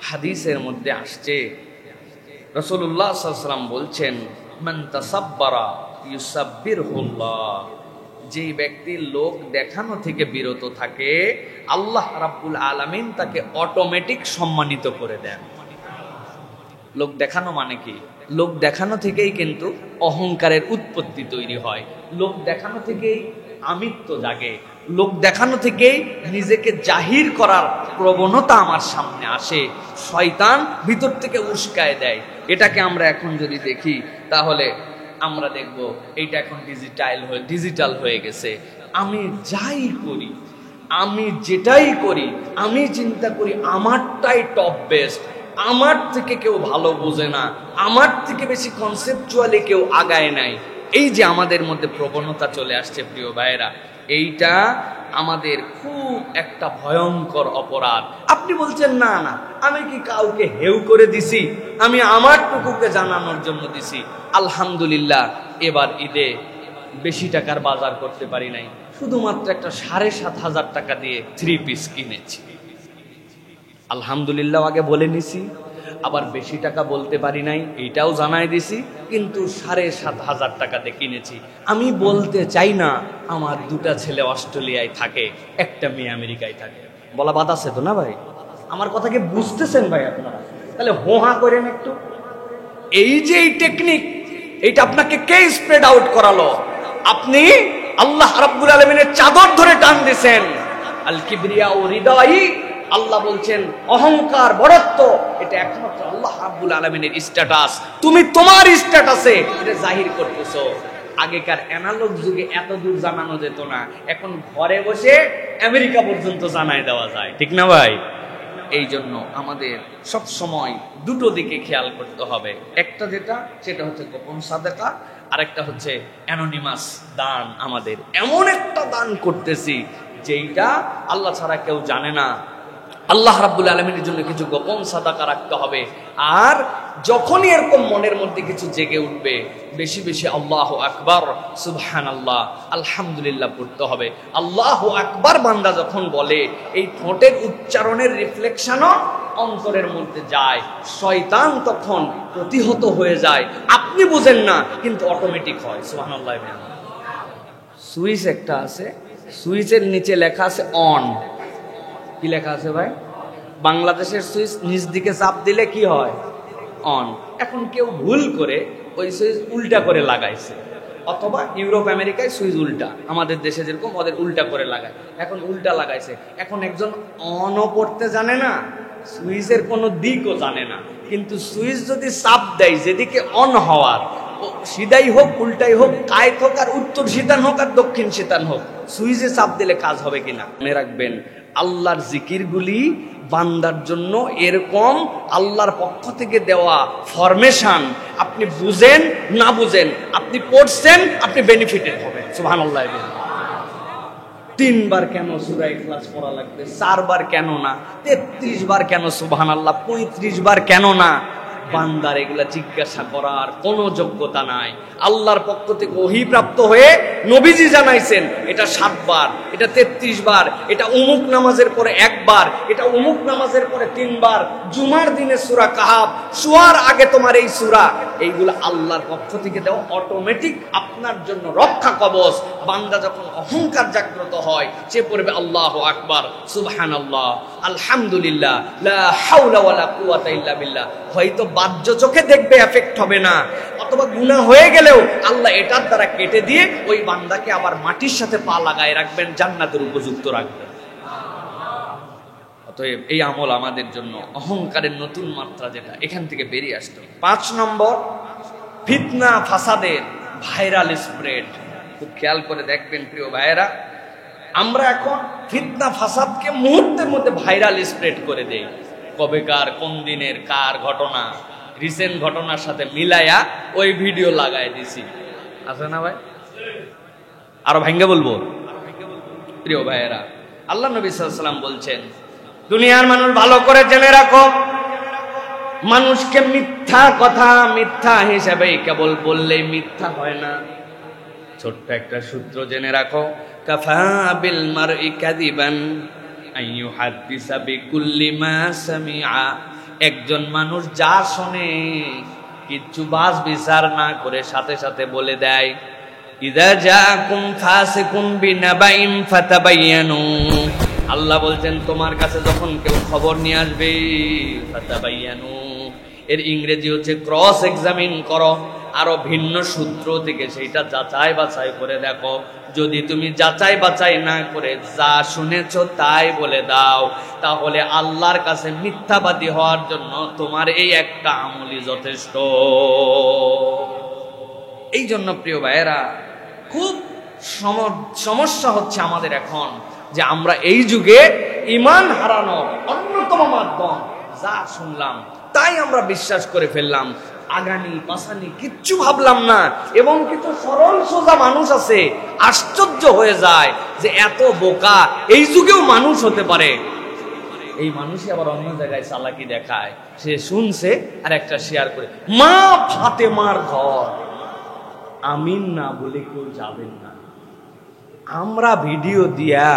হাদিসের মধ্যে আসছে, রাসূলুল্লাহ সাল্লাল্লাহু আলাইহি ওয়াসাল্লাম বলছেন, মান তাসাব্বারা ইউসাব্বিরহুল্লাহ, যে ব্যক্তি লোক দেখানো থেকে বিরত থাকে, আল্লাহ রাব্বুল আলামিন তাকে অটোমেটিক সম্মানিত করে দেন। লোক দেখানো মানে কি? লোক দেখানো থেকেই কিন্তু অহংকারের উৎপত্তি তৈরি হয়, লোক দেখানো থেকেই আমিত্ব জাগে, লোক দেখানো থেকেই নিজেকে জাহির করার প্রবণতা আমার সামনে আসে, শয়তান ভিতর থেকে উস্কায় দেয়। এটাকে আমরা এখন যদি দেখি তাহলে আমরা দেখব এইটা এখন ডিজিটাল হয়ে গেছে। আমি যাই করি, আমি যেটাই করি, আমি চিন্তা করি আমারটাই টপ বেস্ট, আমার থেকে কেউ ভালো বোঝে না, আমার থেকে বেশি কনসেপচুয়ালি কেউ আগায় নাই। এই যে আমাদের মধ্যে প্রবণতা চলে আসছে প্রিয় ভাইয়েরা, এইটা আমাদের খুব একটা ভয়ঙ্কর অপরাধ। আপনি বলছেন না না, আমি কি কাউকে হেউ করে দিছি? আমি আমার টুকুকে জানানোর জন্য দিছি। আলহামদুলিল্লাহ, এবার ঈদে বেশি টাকার বাজার করতে পারি নাই, শুধুমাত্র একটা 7,500 টাকা দিয়ে 3 পিস কিনেছি। আলহামদুলিল্লাহ আগে বলে নিছি, আবার বেশি টাকা বলতে পারি নাই, এইটাও জানাই দিছি, কিন্তু 7,500 টাকাতে কিনেছি। আমি বলতে চাই না আমার 2টা ছেলে অস্ট্রেলিয়ায় থাকে, একটা মেয়ে আমেরিকায় থাকে। বলা বাদ আছে তো না ভাই? আমার কথাকে বুঝতেছেন ভাই আপনারা? তাহলে হোহা করেন একটু। এই যে এই টেকনিক, এইটা আপনাকে কে স্প্রেড আউট করালো? আপনি আল্লাহ রাব্বুল আলামিনের চাদর ধরে টান দিছেন। আল কিবরিয়া ও হৃদয়, আল্লাহ বলছেন অহংকার বড়ত্ব এটা একমাত্র আল্লাহ রাব্বুল আলামিনের স্ট্যাটাস। তুমি তোমার স্ট্যাটাসে এটা জাহির করতেছো। আগেকার অ্যানালগ যুগে এত দূর জানানো যেত না, এখন ঘরে বসে আমেরিকা পর্যন্ত জানাই দেওয়া যায়, ঠিক না ভাই? এই জন্য আমাদের সব সময় দুটো দিকে খেয়াল করতে হবে। একটা যেটা সেটা হচ্ছে গোপন সাদাকা, আরেকটা হচ্ছে অ্যানোনিমাস দান। আমাদের এমন একটা দান করতেছি যেইটা আল্লাহ ছাড়া কেউ জানে না। আল্লাহ রাব্বুল আলামিনের জন্য কিছু গোপন সাদাকা রাখতে হবে। আর যখনই এরকম মনের মধ্যে কিছু জেগে উঠবে, বেশি বেশি আল্লাহু আকবার, সুবহানাল্লাহ, আলহামদুলিল্লাহ পড়তে হবে। আল্লাহু আকবার বান্দা যখন বলে, এই ঠোঁটের উচ্চারণের রিফ্লেকশনও অন্তরের মধ্যে যায়, শয়তান তখন প্রতিহত হয়ে যায়। আপনি বুঝেন না, কিন্তু অটোমেটিক হয়। সুবহানাল্লাহ। সুইচ একটা আছে, সুইচের নিচে লেখা আছে অন। কি লেখা আছে ভাই? বাংলাদেশের সুইচ নিচ দিকে চাপ দিলে কি হয়? অন। এখন কেউ ভুল করে ওই সুইচ উল্টা করে লাগাইছে, অথবা ইউরোপ আমেরিকায় সুইচ উল্টা, আমাদের দেশে যেরকম ওদের উল্টা করে লাগায়, এখন উল্টা লাগাইছে। এখন একজন অনও পড়তে জানে না, সুইচের কোনো দিকও জানে না, কিন্তু সুইচ যদি চাপ দেয় যেদিকে অন হওয়ার, সিধাই হোক উল্টাই হোক, কায়ত হোক আর উত্তর শীতান হোক আর দক্ষিণ শীতান হোক, সুইচে চাপ দিলে কাজ হবে কিনা মনে রাখবেন। আল্লাহর জিকিরগুলি বান্দার জন্য এরকম আল্লাহর পক্ষ থেকে দেওয়া ফরমেশন। আপনি বুঝেন না বুঝেন, আপনি পড়ছেন, আপনি বেনিফিটেড হবেন। সুবহানাল্লাহ। 3 বার কেন সূরা ইখলাস পড়া লাগবে? 4 বার কেন না? 33 বার কেন সুবহানাল্লাহ? 35 বার কেন না? বান্দার এগুলা জিজ্ঞাসা করার কোনো যোগ্যতা নাই। আল্লাহর পক্ষ থেকে ওহী প্রাপ্ত হয়ে নবীজি জানাইছেন এটা 7 বার, এটা 33 বার, এটা উমুক নামাজের পরে 1 বার, এটা উমুক নামাজের পরে 3 বার, জুমার দিনে সূরা কাহাফ, শোয়ার আগে তোমার এই সূরা। এইগুলা আল্লাহর পক্ষ থেকে দেওয়া অটোমেটিক আপনার জন্য রক্ষা কবচ। বান্দা যখন অহংকার জাগ্রত হয়, সে পড়বে আল্লাহু আকবার, সুবহানাল্লাহ, আলহামদুলিল্লাহ, লা হাওলা ওয়ালা কুওয়াতা ইল্লা বিল্লাহ। হয়তো বাহ্য চোখে দেখবে, এফেক্ট হবে না, অথবা গুনাহ হয়ে গেলেও আল্লাহ এটার দ্বারা কেটে দিয়ে ওই বান্দাকে আবার মাটির সাথে পা লাগায় রাখবেন, জান্নাতের উপযুক্ত রাখবেন। অতএব এই আমল আমাদের জন্য অহংকারের নতুন মাত্রা, যেটা এখান থেকে বেরিয়ে আসতো। 5 নম্বর, ফিতনা ফাসাদের ভাইরাল স্প্রেড। খুব খেয়াল করে দেখবেন প্রিয় ভাইয়েরা, আমরা এখন ফিতনা ফাসাদকে মুহূর্তের মধ্যে ভাইরাল স্প্রেড করে দেই। কবেকার কোন দিনের কার ঘটনা, রিসেন্ট ঘটনার সাথে মিলায়া ওই ভিডিও লাগাই দিছি, আছে না ভাই? আরো ভাঙ্গে বলবো প্রিয় ভাইয়েরা, আল্লাহ নবী সাল্লাল্লাহু আলাইহি ওয়াসাল্লাম বলছেন, দুনিয়ার মানুষ ভালো করে জেনে রাখো, মানুষকে মিথ্যা কথা মিথ্যা হিসাবে কেবল বললেই মিথ্যা হয় না। ছোট্ট একটা সূত্র জেনে রাখো, কাফা বিল মারই কাযিবান আইয়ু হাদিসা বিকুল্লি মা সামিআ। একজন মানুষ যা শোনে কিচ্ছু বাস বিচার না করে সাথে সাথে বলে দেয়। ইযা জাআকুম ফাসিকুন বিনাবাইন ফাতাবায়ানু। আল্লাহ বলছেন, তোমার কাছে যখন কেউ খবর নিয়ে আসবে, ফাতাবায়ানু, এর ইংরেজি হচ্ছে ক্রস এক্সামিন করো, আরো ভিন্ন সূত্র থেকে সেইটা যাচাই বাছাই করে দেখো। যদি তুমি যাচাই বাছাই না করে যা শুনেছ তাই বলে দাও, তাহলে আল্লাহর কাছে মিথ্যাবাদী হওয়ার জন্য তোমার এই একটা আমলই যথেষ্ট। এই জন্য প্রিয় ভাইয়েরা, খুব সমস্যা হচ্ছে আমাদের এখন, যে আমরা এই যুগে ঈমান হারানোর অন্যতম মাধ্যম, যা শুনলাম তাই আমরা বিশ্বাস করে ফেললাম, আগানি পাসানি কিচ্ছু ভাবলাম না। এবং কিছু সরল সোজা মানুষ আছে, আশ্চর্য হয়ে যায় যে এত বোকা এই যুগেও মানুষ হতে পারে। এই মানুষই আবার অন্য জায়গায় চালাকি দেখায়, সে শুনছে আর একটা শেয়ার করে, মা ফাতেমার ঘর, আমিন না বলে কেউ যাবেন না। আমরা ভিডিও দিয়া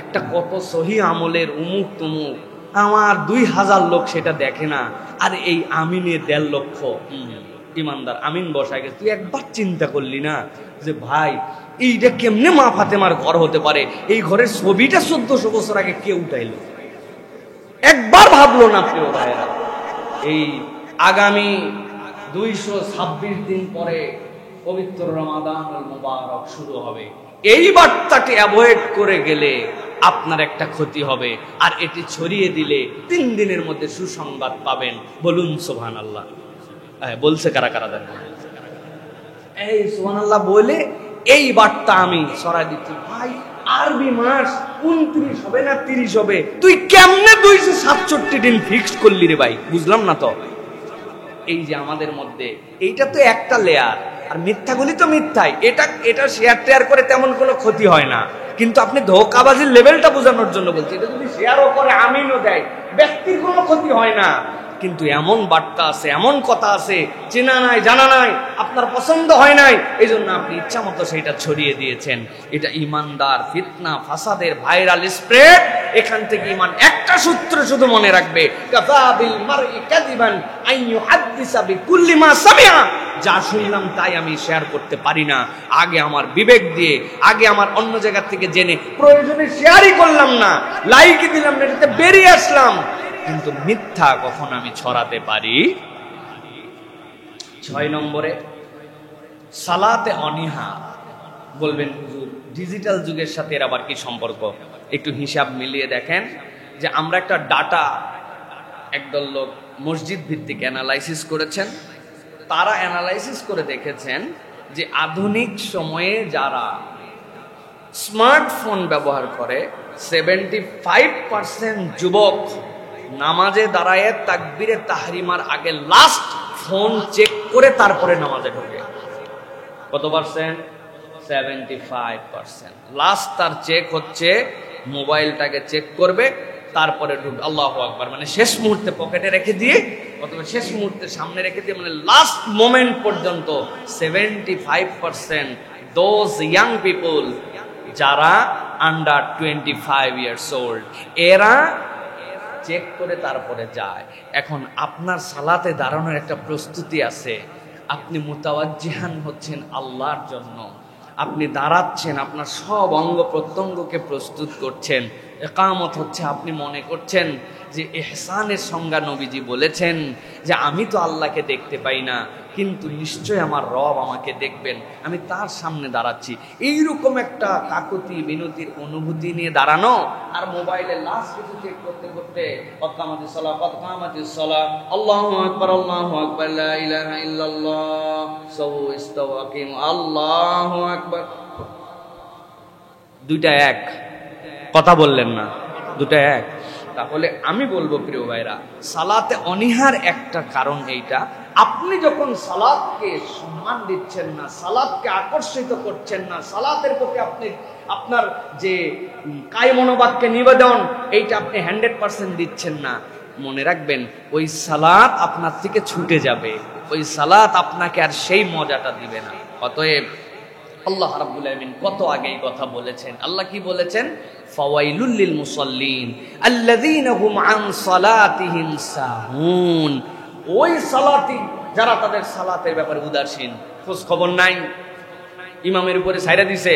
একটা কত সহি আমলের উমুক তুমুক আমার 2000 লোক সেটা দেখে না, আর এই আমিনে 1.5 লক্ষ ইমানদার আমিন বসায় গেছে। তুই একবার চিন্তা করলি না যে ভাই এইটা কেমনে মা ফাতেমার ঘর হতে পারে? এই ঘরের ছবিটা 1400 বছর আগে কে উঠাইলো? একবার ভাবলো না প্রিয় ভাইরা? এই আগামী 226 দিন পরে পবিত্র রমাদানুল মুবারক শুরু হবে। এই বার্তাটি অ্যাভয়েড করে গেলে আপনার একটা ক্ষতি হবে, আর এটি ছড়িয়ে দিলে 3 দিনের মধ্যে সুসংবাদ পাবেন। বলুন সুবহানাল্লাহ। বলছে কারা কারা দেন? এই সুবহানাল্লাহ বলে এই বার্তা আমি ছড়াই দিচ্ছি। ভাই আরবি মাস 29 হবে না 30 হবে? তুই কেমনে 267 দিন ফিক্সড করলি রে ভাই? বুঝলাম না তো। এই যে আমাদের মধ্যে এইটা তো একটা লেয়ার, আর মিথ্যাগুলি তো মিথ্যাই। এটা শেয়ার টেয়ার করে তেমন কোনো ক্ষতি হয় না, কিন্তু আপনি ধোঁকাবাজির লেভেলটা বোঝানোর জন্য বলছি। এটা যদি শেয়ারও করে আমিনও দেয়, ব্যক্তির কোনো ক্ষতি হয় না। কিন্তু এমন বার্তা আছে, এমন কথা আছে, চেনা নাই জানা নাই, আপনার পছন্দ হয় নাই, এই জন্য আপনি ইচ্ছা মতো সেটা ছড়িয়ে দিয়েছেন। এটা ইমানদার ফিতনা ফাসাদের ভাইরাল স্প্রেড। এখান থেকে ইমান একটা সূত্র শুধু মনে রাখবে, কাযাবিল মারই কাযিবান আন ইউহাদ্দিসা বিকুল্লি মা সামিআ। যা শুনলাম তাই আমি শেয়ার করতে পারি না, আগে আমার বিবেক দিয়ে, আগে আমার অন্য জায়গা থেকে জেনে প্রয়োজনে শেয়ারই করলাম না, লাইকই দিলাম না, এটাতে বেরিয়ে আসলাম। কিন্তু মিথ্যা কখন আমি ছড়াতে পারি? 6 নম্বরে সালাতে অনীহা। বলবেন হুজুর ডিজিটাল যুগের সাথে এর আবার কি সম্পর্ক? একটু হিসাব মিলিয়ে দেখেন যে আমরা একটা ডাটা, একদল লোক মসজিদ ভিত্তিক অ্যানালাইসিস করেছেন। তারা অ্যানালাইসিস করে দেখেছেন যে আধুনিক সময়ে যারা স্মার্টফোন ব্যবহার করে 75% যুবক নামাজে দাঁড়ায় তাকবীরে তাহরিমার আগে লাস্ট ফোন চেক করে তারপরে নামাজে ঢোকে। কত পার্সেন্ট? 75%। লাস্ট তার চেক হচ্ছে মোবাইলটাকে চেক করবে, তারপরে ঢুকবে। আল্লাহু আকবার, মানে শেষ মুহূর্তে পকেটে রেখে দিয়ে অথবা শেষ মুহূর্তে সামনে রেখে দিয়ে, মানে লাস্ট মোমেন্ট পর্যন্ত 75% দোজ ইয়াং পিপল যারা আন্ডার 25 ইয়ার্স ওল্ড, এরা চেক করে তারপরে যায়। এখন আপনার সালাতে দাঁড়ানোর একটা প্রস্তুতি আছে। আপনি মুতাওয়াজ্জিহান হচ্ছেন আল্লাহর জন্য, আপনি দাঁড়াচ্ছেন, আপনার সব অঙ্গ প্রত্যঙ্গকে প্রস্তুত করছেন। ইকামত হচ্ছে আপনি মনে করছেন যে ইহসানের সংজ্ঞা নবীজি বলেছেন যে আমি তো আল্লাহকে দেখতে পাই না, কিন্তু নিশ্চয় আমার রব আমাকে দেখবেন, আমি তার সামনে দাঁড়াচ্ছি। এইরকম একটা কাকুতি বিনতির অনুভূতি নিয়ে দাঁড়ানো, আর মোবাইলে লাস্ট কিছু চেক করতে করতে কতকামাতিস সালাহ কতকামাতিস সালাহ আল্লাহু আকবার লা ইলাহা ইল্লাল্লাহ সাউ ইস্তাওয়াকিম আল্লাহু আকবার। দুইটা এক, কথা বললেন না, দুটা এক। তাহলে আমি বলবো প্রিয় ভাইরা, সালাতে অনীহার একটা কারণ এইটা, আপনি যখন সালাতকে সম্মান দিচ্ছেন না, সালাতকে আকর্ষিত করছেন না, সালাতের প্রতি আপনি আপনার যে কায় মনোবাক্যে নিবেদন, এইটা আপনি 100% দিচ্ছেন না, মনে রাখবেন ওই সালাত আপনার থেকে ছুটে যাবে, ওই সালাত আপনাকে আর সেই মজাটা দিবে না। অতএব আল্লাহ রাব্বুল আলামিন কত আগেই কথা বলেছেন। আল্লাহ কি বলেছেন? ফাওয়াইলুল লিল মুসাল্লিন আল্লাযীনা হুম আন সালাতিহিম সাহুন। ওই সালাতি যারা তাদের সালাতের ব্যাপারে উদাসীন, খোঁজ খবর নাই, ইমামের উপরে ছাইরা দিছে,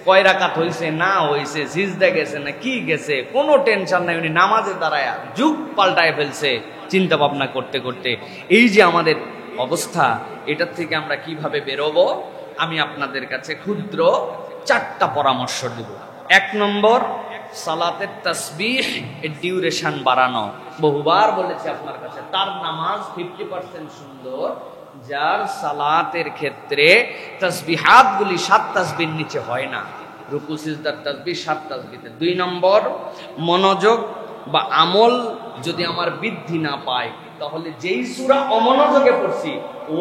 কয় রাকাত হইছে না হইছে, সিজদা গেছে না কি গেছে, কোনো টেনশন নাই, উনি নামাজে দাঁড়ায়া যুগ পাল্টায় ফেলছে চিন্তা ভাবনা করতে করতে। এই যে আমাদের অবস্থা, এটার থেকে আমরা কিভাবে বেরোবো? আমি আপনাদের কাছে ক্ষুদ্র 4টা পরামর্শ দেব। 1 নম্বর, সালাতের তাসবিহ এর ডিউরেশন বাড়ানো। বহুবার বলেছি আপনার কাছে, তার নামাজ 50% সুন্দর যার সালাতের ক্ষেত্রে তাসবিহাতগুলি 7 তাসবির নিচে হয় না, রুকু সিজদার তাসবিহ 7 তাসবিতে। 2 নম্বর, মনোযোগ বা আমল যদি আমার বৃদ্ধি না পায়, তাহলে যেই সূরা অমনোযোগে পড়ছি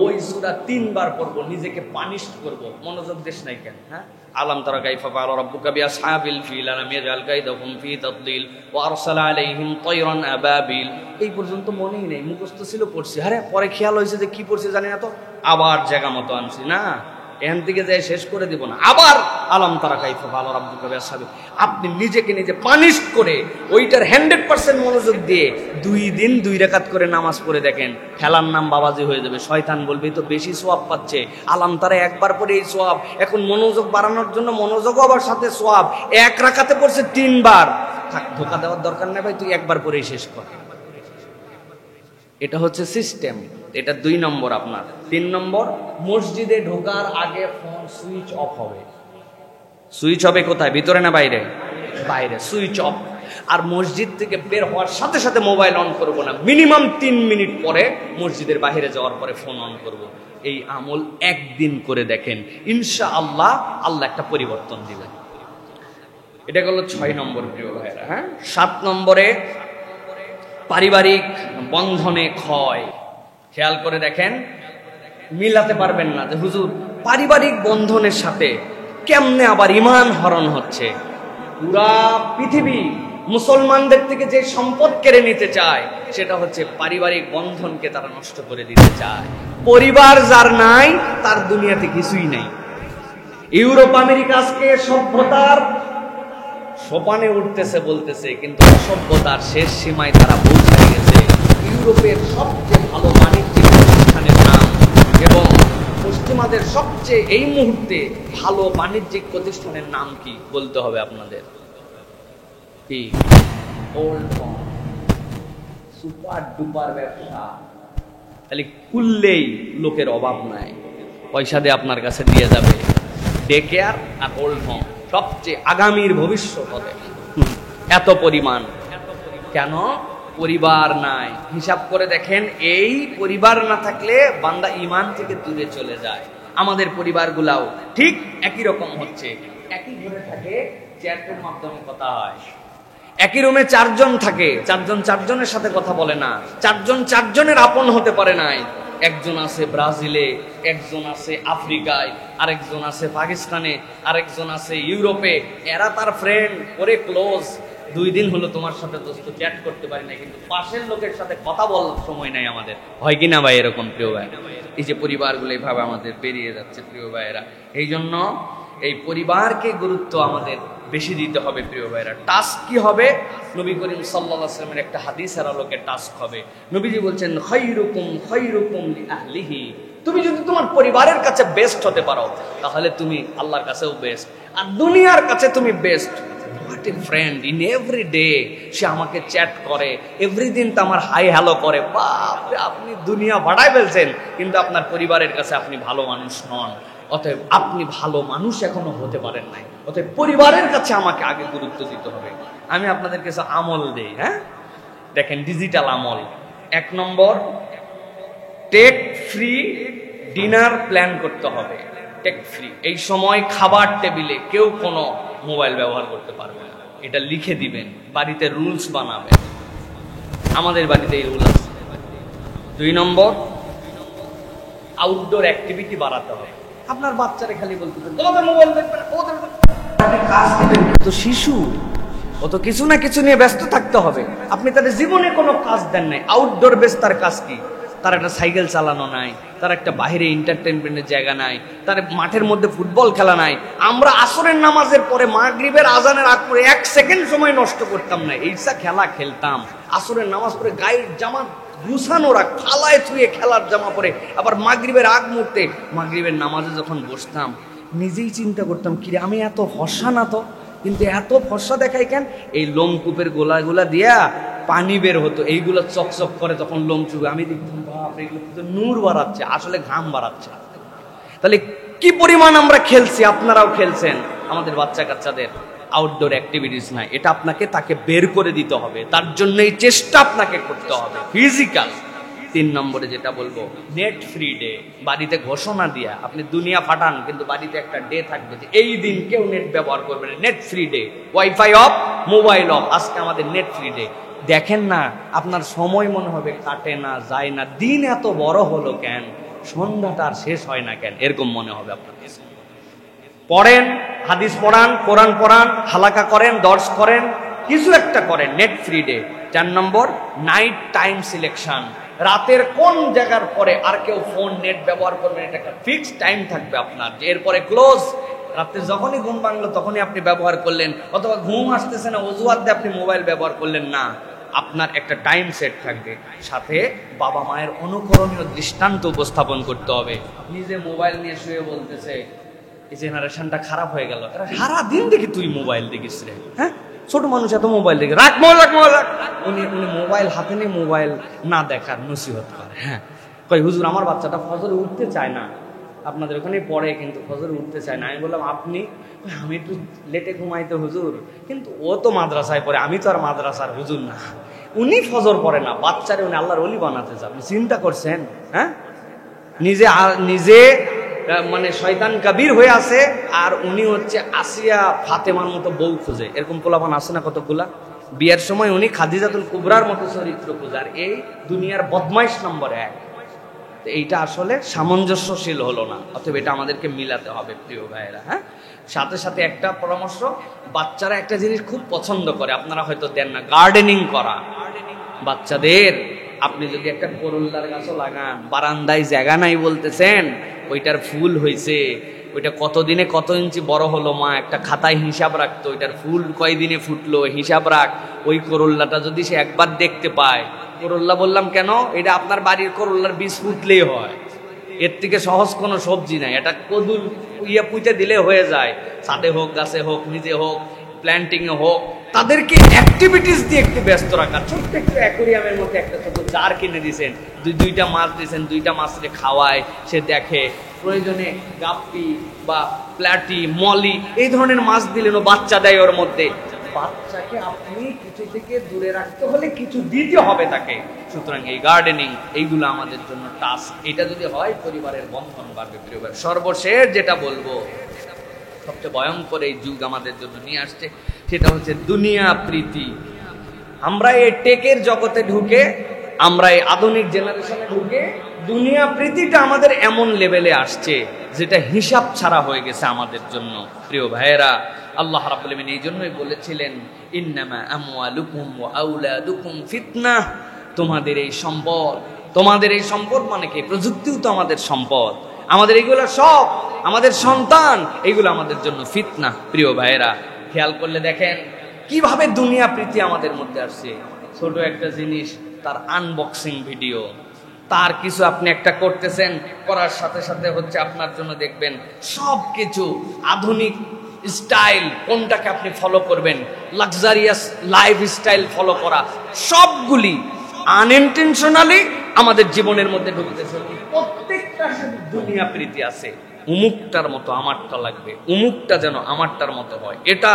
ওই সূরা 3 বার পড়বো, নিজেকে পানিশ করব। মনোযোগ দেশ নাই কেন? হ্যাঁ, আলাম তারা কাইফা ফাআলা রাব্বুকা বিআসহাবিল ফিল আলাম ইয়াজআল কাইদাহুম ফি তাদলিল ওয়া আরসালা আলাইহিম তায়রান আবাবিল। এই পর্যন্ত মনেই নেই, মুখস্থ ছিল, পড়ছি, আরে পরে খেয়াল হয়েছে যে কি পড়ছে জানি না, তো আবার জায়গা মতো আনছি না। এখান থেকে যে শেষ করে দিব না, আবার আলাম তারা কাইফা ফাআলা রাব্বুকা বিআসহাবিল। আপনি নিজেকে নিজে পানিশ করে ওইটার 100% মনোযোগ দিয়ে 2 দিন 2 রাকাত করে নামাজ পড়ে দেখেন, খেলার নাম বাবাজি হয়ে যাবে। শয়তান বলবে তো বেশি সওয়াব পাচ্ছে, আলাম তারা একবার পরে এই সওয়াব, এখন মনোযোগ বাড়ানোর জন্য মনোযোগও আবার সাথে সওয়াব, 1 রাকাতে পড়ছে 3 বার। থাক, ধোকা দেওয়ার দরকার নেই ভাই, তুই একবার পরেই শেষ কর। এটা হচ্ছে সিস্টেম। এটা 2 নম্বর আপনার। 3 নম্বর, মসজিদে ঢোকার আগে ফোন সুইচ অফ হবে। সুইচ হবে কোথায়, ভিতরে না বাইরে? বাইরে সুইচ অফ। আর মসজিদ থেকে বের হওয়ার সাথে সাথে মোবাইল অন করব না, মিনিমাম 3 মিনিট পরে মসজিদের বাইরে যাওয়ার পরে ফোন অন করব। এই আমল একদিন করে দেখেন, ইনশাআল্লাহ আল্লাহ একটা পরিবর্তন দিবেন। এটা হলো 6 নম্বর প্রিয় ভাইরা। হ্যাঁ, 7 নম্বরে পারিবারিক বন্ধনে ক্ষয়। খেয়াল করে দেখেন, মিলাতে পারবেন না যে হুজুর পারিবারিক বন্ধনের সাথে কেমনে আবার ঈমান হরণ হচ্ছে। পুরা পৃথিবী মুসলমানদের থেকে যে সম্পদ কেড়ে নিতে চায় সেটা হচ্ছে পারিবারিক বন্ধনকে তারা নষ্ট করে দিতে চায়। পরিবার যার নাই তার দুনিয়াতে কিছুই নাই। ইউরোপ আমেরিকা আজকে সভ্যতার সোপানে উঠতেছে বলতেছে, কিন্তু অসভ্যতার শেষ সীমায় তারা পৌঁছে গেছে। ইউরোপের সবচেয়ে ভালো বাণিজ্যিক প্রতিষ্ঠানের নাম এবং পশ্চিমাদের সবচেয়ে এই মুহূর্তে ভালো বাণিজ্যিক প্রতিষ্ঠানের নাম কি বলতে হবে আপনাদের? কি? ওল্ড ফর্ম, সুপার ডুপার ব্যবসা, খালি খুললেই লোকের অভাব নাই, পয়সা দিয়ে আপনার কাছে দিয়ে যাবে। ডে কেয়ার আর ওল্ড হোম সবচেয়ে আগামীর ভবিষ্যৎ হবে। এত পরিমাণ কেন? পরিবার নাই। হিসাব করে দেখেন, এই পরিবার না থাকলে বান্দা ঈমান থেকে দূরে চলে যায়। আমাদের পরিবারগুলাও ঠিক একই রকম হচ্ছে। একই ঘরে থাকে, চ্যাটের মাধ্যমে কথা হয়। একই রুমে 4 জন থাকে, 4 জন 4 জনের সাথে কথা বলে না, 4 জন 4 জনের আপন হতে পারে নাই। একজন আছে ব্রাজিলে, একজন আছে আফ্রিকায়, আরেকজন আছে পাকিস্তানে, আরেকজন আছে ইউরোপে। এরা তার ফ্রেন্ড, ওরে ক্লোজ। 2 দিন হলো তোমার সাথে দোস্ত চ্যাট করতে পারি না, কিন্তু পাশের লোকের সাথে কথা বলার সময় নাই আমাদের। হয় কিনা ভাই এরকম প্রিয় ভাই? এই যে পরিবারগুলো এইভাবে আমাদের পেরিয়ে যাচ্ছে প্রিয় ভাইয়েরা। এই জন্য এই পরিবারকে গুরুত্ব আমাদের বেশি দিতে হবে প্রিয় ভাইরা। টাস্ক কি হবে? নবী করিম সাল্লাল্লাহু আলাইহি ওয়াসাল্লামের একটা হাদিসের আলোকে টাস্ক হবে। নবীজি বলছেন, খায়রুকুম খায়রুকুম লিআহলিহি। তুমি যদি তোমার পরিবারের কাছে বেস্ট হতে পারো তাহলে তুমি আল্লাহর কাছেও বেস্ট, আর দুনিয়ার কাছে তুমি best. What a friend in every day. সে আমাকে চ্যাট করে, এভরিদিন তো আমার হাই হ্যালো করে। বাপ রে, আপনি দুনিয়া ভাড়ায় ফেলছেন, কিন্তু আপনার পরিবারের কাছে আপনি ভালো মানুষ নন। অতএব আপনি ভালো মানুষ এখনো হতে পারেন নাই। অতএব পরিবারের কাছে আমাকে আগে গুরুত্ব দিতে হবে। আমি আপনাদের কাছে আমল দেই। হ্যাঁ, দেখেন, ডিজিটাল আমল। 1 number, tech free dinner plan করতে হবে। Tech free. এই সময় খাবার টেবিলে কেউ কোনো মোবাইল ব্যবহার করতে পারবে না, এটা লিখে দিবেন। বাড়িতে রুলস বানাবেন। আমাদের বাড়িতে এই রুল আছে। 2 নম্বর, আউটডোর অ্যাক্টিভিটি বাড়াতে হবে। আপনার বাচ্চারা খালি বলতেছেন তোমাদের মোবাইল দেখবে না, ওদের কাজ দিবেন। তো শিশু কত কিছু না কিছু নিয়ে ব্যস্ত থাকতে হবে। আপনি তাদের জীবনে কোনো কাজ দেন নাই। আউটডোর বেস তার কাজ কি? তার একটা সাইকেল চালানো নাই, তার একটা বাইরে এন্টারটেনমেন্টের জায়গা নাই, তার মাঠের মধ্যে ফুটবল খেলা নাই। আমরা আসরের নামাজের পরে মাগরিবের আজানের আগ পরে 1 সেকেন্ড সময় নষ্ট করতাম না, এইসা খেলা খেলতাম। আসরের নামাজ পড়ে গায়ের জামা গুছানোরা খালায় থুয়ে খেলার জামা পরে আবার মাগরিবের আগ মুহূর্তে মাগরিবের নামাজে যখন বসতাম নিজেই চিন্তা করতাম, কিরে আমি এত ফর্সা না তো, কিন্তু এত ফর্সা দেখাই কেন? এই লোমকূপের গোলাগুলা দিয়া পানি বের হতো, এইগুলো চকচক করে তখন লোম চুবে। আমি দেখতাম বাপ, এগুলো কিন্তু নূর বাড়াচ্ছে, আসলে ঘাম বাড়াচ্ছে। তাহলে কি পরিমাণ আমরা খেলছি, আপনারাও খেলছেন। আমাদের বাচ্চা কাচ্চাদের আউটডোর অ্যাক্টিভিটিস নাই, এটা আপনাকে তাকে বের করে দিতে হবে। তার জন্য এই চেষ্টা আপনাকে করতে হবে, ফিজিক্যাল। 3 নম্বরে যেটা বলবো, নেট ফ্রি ডে। বাড়িতে ঘোষণা দিয়া আপনি দুনিয়া ফাটান, কিন্তু বাড়িতে একটা ডে থাকবে যে এই দিন কেউ নেট ব্যবহার করবে না, net free day. Wifi of, mobile off, আজকে আমাদের নেট ফ্রি ডে। দেখেন না, আপনার সময় মনে হবে কাটে না, যায় না। দিন এত বড় হলো কেন, সন্ধ্যাটা আর শেষ হয় না কেন, এরকম মনে হবে আপনার। পড়েন, হাদিস পড়ান, কোরআন পড়ান, হালাকা করেন, দর্শ করেন, কিছু একটা করেন নেট ফ্রি ডে। 4 নম্বর নাইট টাইম সিলেকশন, রাতের কোন জায়গার পরে আর কেউ ফোন নেট ব্যবহার করবেন, এটা একটা ফিক্সড টাইম থাকবে আপনার, যে এরপরে ক্লোজ। রাতে যখনই ঘুম ভাঙলো তখনই আপনি ব্যবহার করলেন, অথবা ঘুম আসতেছে না অজুহাত দিয়ে আপনি মোবাইল ব্যবহার করলেন না, আপনার একটা টাইম সেট থাকবে। সাথে বাবা মায়ের অনুকরণীয় দৃষ্টান্ত উপস্থাপন করতে হবে। নিজে মোবাইল নিয়ে শুয়ে বলতেছে এই জেনারেশনটা খারাপ হয়ে গেল, সারাদিন দেখি তুই মোবাইল দেখিস রে, হ্যাঁ ছোট মানুষ এত মোবাইল দেখে, রাখ মোবাইল রাখ মোবাইল রাখ। উনি মোবাইল হাতে নিয়ে মোবাইল না দেখার নসিহত করে। হ্যাঁ কই হুজুর আমার বাচ্চাটা ফজরে উঠতে চায় না, আপনাদের ওখানে পড়ে কিন্তু ফজরে উঠতে চায় না। আমি বললাম আপনি? আমি একটু লেটে ঘুমাইতে হুজুর, কিন্তু ও তো মাদ্রাসায় পড়ে, আমি তো আর মাদ্রাসার হুজুর না। উনি ফজর পড়ে না, বাচ্চারে উনি আল্লাহর ওলি বানাতে চান, আপনি চিন্তা করছেন? হ্যাঁ নিজে মানে শয়তান কাবির হয়ে আছে, আর উনি হচ্ছে আসিয়া ফাতেমার মতো বউ খুঁজে। এরকম পোলাপান আছে না কতগুলা? বিয়ের সময় উনি খাদিজাতুল কুবরার মতো চরিত্র খুঁজার, এই দুনিয়ার বদমাইশ নম্বর 1। এইটা আসলে সামঞ্জস্যশীল হলো না, অতএব এটা আমাদেরকে মিলাতে হবে প্রিয় ভাইয়েরা। হ্যাঁ সাথে সাথে একটা পরামর্শ, বাচ্চারা একটা জিনিস খুব পছন্দ করে, আপনারা হয়তো দেন না, গার্ডেনিং করা। বাচ্চাদের আপনি যদি একটা করল্লার গাছও লাগান, বারান্দায় জায়গা নাই বলতেছেন, ওইটার ফুল হয়েছে, ওইটা কতদিনে কত ইঞ্চি বড় হলো, মা একটা খাতায় হিসাব রাখতো, ওইটার ফুল কয়দিনে ফুটলো হিসাব রাখ। ওই করল্লাটা যদি সে একবার দেখতে পায়, করল্লা বললাম কেন, এটা আপনার বাড়ির করল্লার বীজ ফুটলেই হয়, এর থেকে সহজ কোনো সবজি নাই। এটা কদুল পুঁতে দিলে হয়ে যায়, ছাদে হোক, গাছে হোক, নিজে হোক, প্ল্যান্টিং এ হোক। তাদেরকে অ্যাক্টিভিটিস দিয়ে একটু ব্যস্ত রাখা। ছোট্ট একটু অ্যাকোরিয়ামের মধ্যে একটা ছোট জার কিনে দিয়েছেন, দুইটা মাছ দিয়েছেন, দুইটা মাছকে খাওয়ায়, সে দেখে। প্রয়োজনে গাপ্পি বা প্ল্যাটি, মলি এই ধরনের মাছ দিলেন, ও বাচ্চা দেয় ওর মধ্যে। বাচ্চাকে আপনি কিছু থেকে দূরে রাখতে হলে কিছু দিতে হবে তাকে। সুতরাং এই গার্ডেনিং এইগুলো আমাদের জন্য টাস্ক। এটা যদি হয় পরিবারের বন্ধন বাড়বে। প্রিয় ভাই, সর্বশেষ যেটা বলবো, সবচেয়ে ভয়ঙ্কর এই যুগ আমাদের জন্য নিয়ে আসছে, সেটা হচ্ছে দুনিয়া প্রীতি। আমরা এই টেকের জগতে ঢুকে, আমরা এই আধুনিক জেনারেশনে ঢুকে দুনিয়া প্রীতিটা আমাদের এমন লেভেলে আসছে যেটা হিসাব ছাড়া হয়ে গেছে আমাদের জন্য। প্রিয় ভাইয়েরা, আল্লাহ রাব্বুল আলামিন এই জন্যই বলেছিলেন, ইন্নামা আমওয়ালুকুম ওয়া আওলাদুকুম ফিতনাহ। তোমাদের এই সম্পদ মানে কি? প্রযুক্তিও তো আমাদের সম্পদ, আমাদের এইগুলো সব, আমাদের সন্তান, এইগুলো আমাদের জন্য ফিতনা। প্রিয় ভাইয়েরা, খেয়াল করলে দেখেন কিভাবে দুনিয়া প্রীতি আমাদের মধ্যে আসছে। ছোট একটা জিনিস, তার আনবক্সিং ভিডিও, তার কিছু আপনি একটা করতেছেন, করার সাথে সাথে হচ্ছে আপনার জন্য দেখবেন সব কিছু আধুনিক স্টাইল, কোনটাকে আপনি ফলো করবেন, লাক্সারিয়াস লাইফ স্টাইল ফলো করা, সবগুলি আনইনটেনশনালি আমাদের জীবনের মধ্যে ঢুকতেছে। প্রত্যেকটার সাথে দুনিয়া প্রীতি আছে। উমুকটার মতো আমারটা লাগবে, উমুকটা যেন আমারটার মতো হয়, এটা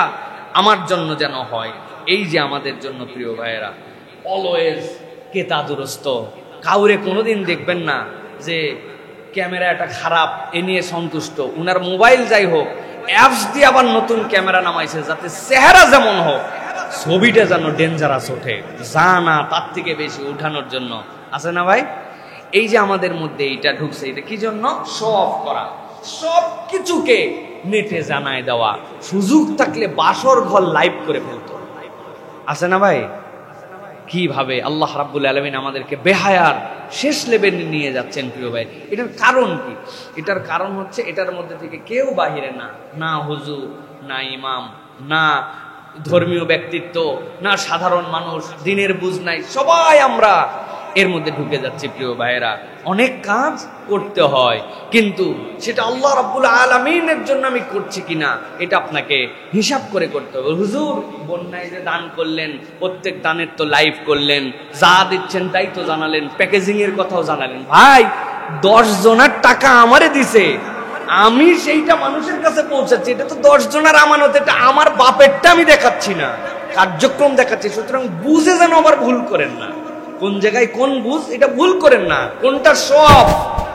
আমার জন্য যেন হয়। এই যে আমাদের জন্য প্রিয় ভাইয়েরা, অলওয়েজ কেতা দুরস্ত। কাউরে কোনোদিন দেখবেন না যে ক্যামেরা একটা খারাপ, এ নিয়ে সন্তুষ্ট। উনার মোবাইল যাই হোক, অ্যাপস দিয়ে আবার নতুন ক্যামেরা নামাইছে, যাতে চেহারা যেমন হোক, ছবিটা যেন ডেঞ্জারাস ওঠে, যা না তার থেকে বেশি উঠানোর জন্য। আছে না ভাই? এই যে আমাদের মধ্যে এইটা ঢুকছে, এটা কি জন্য? শো অফ করা, সব কিছুকে নেটে জানায় দেওয়া। সুযোগ থাকলে বাসর ঘর লাইভ করে ফেলতো। আছে না ভাই? কিভাবে আল্লাহ রাব্বুল আলামিন আমাদেরকে বেহায়ার শেষ লেভেলে নিয়ে যাচ্ছেন প্রিয় ভাই। এটার কারণ কি? এটার কারণ হচ্ছে এটার মধ্যে থেকে কেউ বাহিরে না, না হুজুর, না ইমাম, না ধর্মীয় ব্যক্তিত্ব, না সাধারণ মানুষ, দিনের বুঝ নাই, সবাই আমরা এর মধ্যে ঢুকে যাচ্ছি প্রিয় ভাইয়েরা। অনেক কাজ করতে হয়, কিন্তু সেটা আল্লাহ রাব্বুল আলামিনের জন্য আমি করছি কিনা এটা আপনাকে হিসাব করে করতে হবে। হুজুর বন্যায় যে দান করলেন, প্রত্যেক দানের তো লাইভ করলেন, যা দিচ্ছেন তাই তো জানালেন, প্যাকেজিং এর কথাও জানালেন। ভাই 10 জনের টাকা আমারে দিছে, আমি সেইটা মানুষের কাছে পৌঁছাচ্ছি, এটা তো 10 জনের আমানত, এটা আমার বাপেরটা আমি দেখাচ্ছি না, কার্যক্রম দেখাচ্ছি। সুতরাং বুঝে যেন আবার ভুল করেন না, কোন জায়গায় কোন বুঝ, এটা ভুল করেন না, কোনটা সব,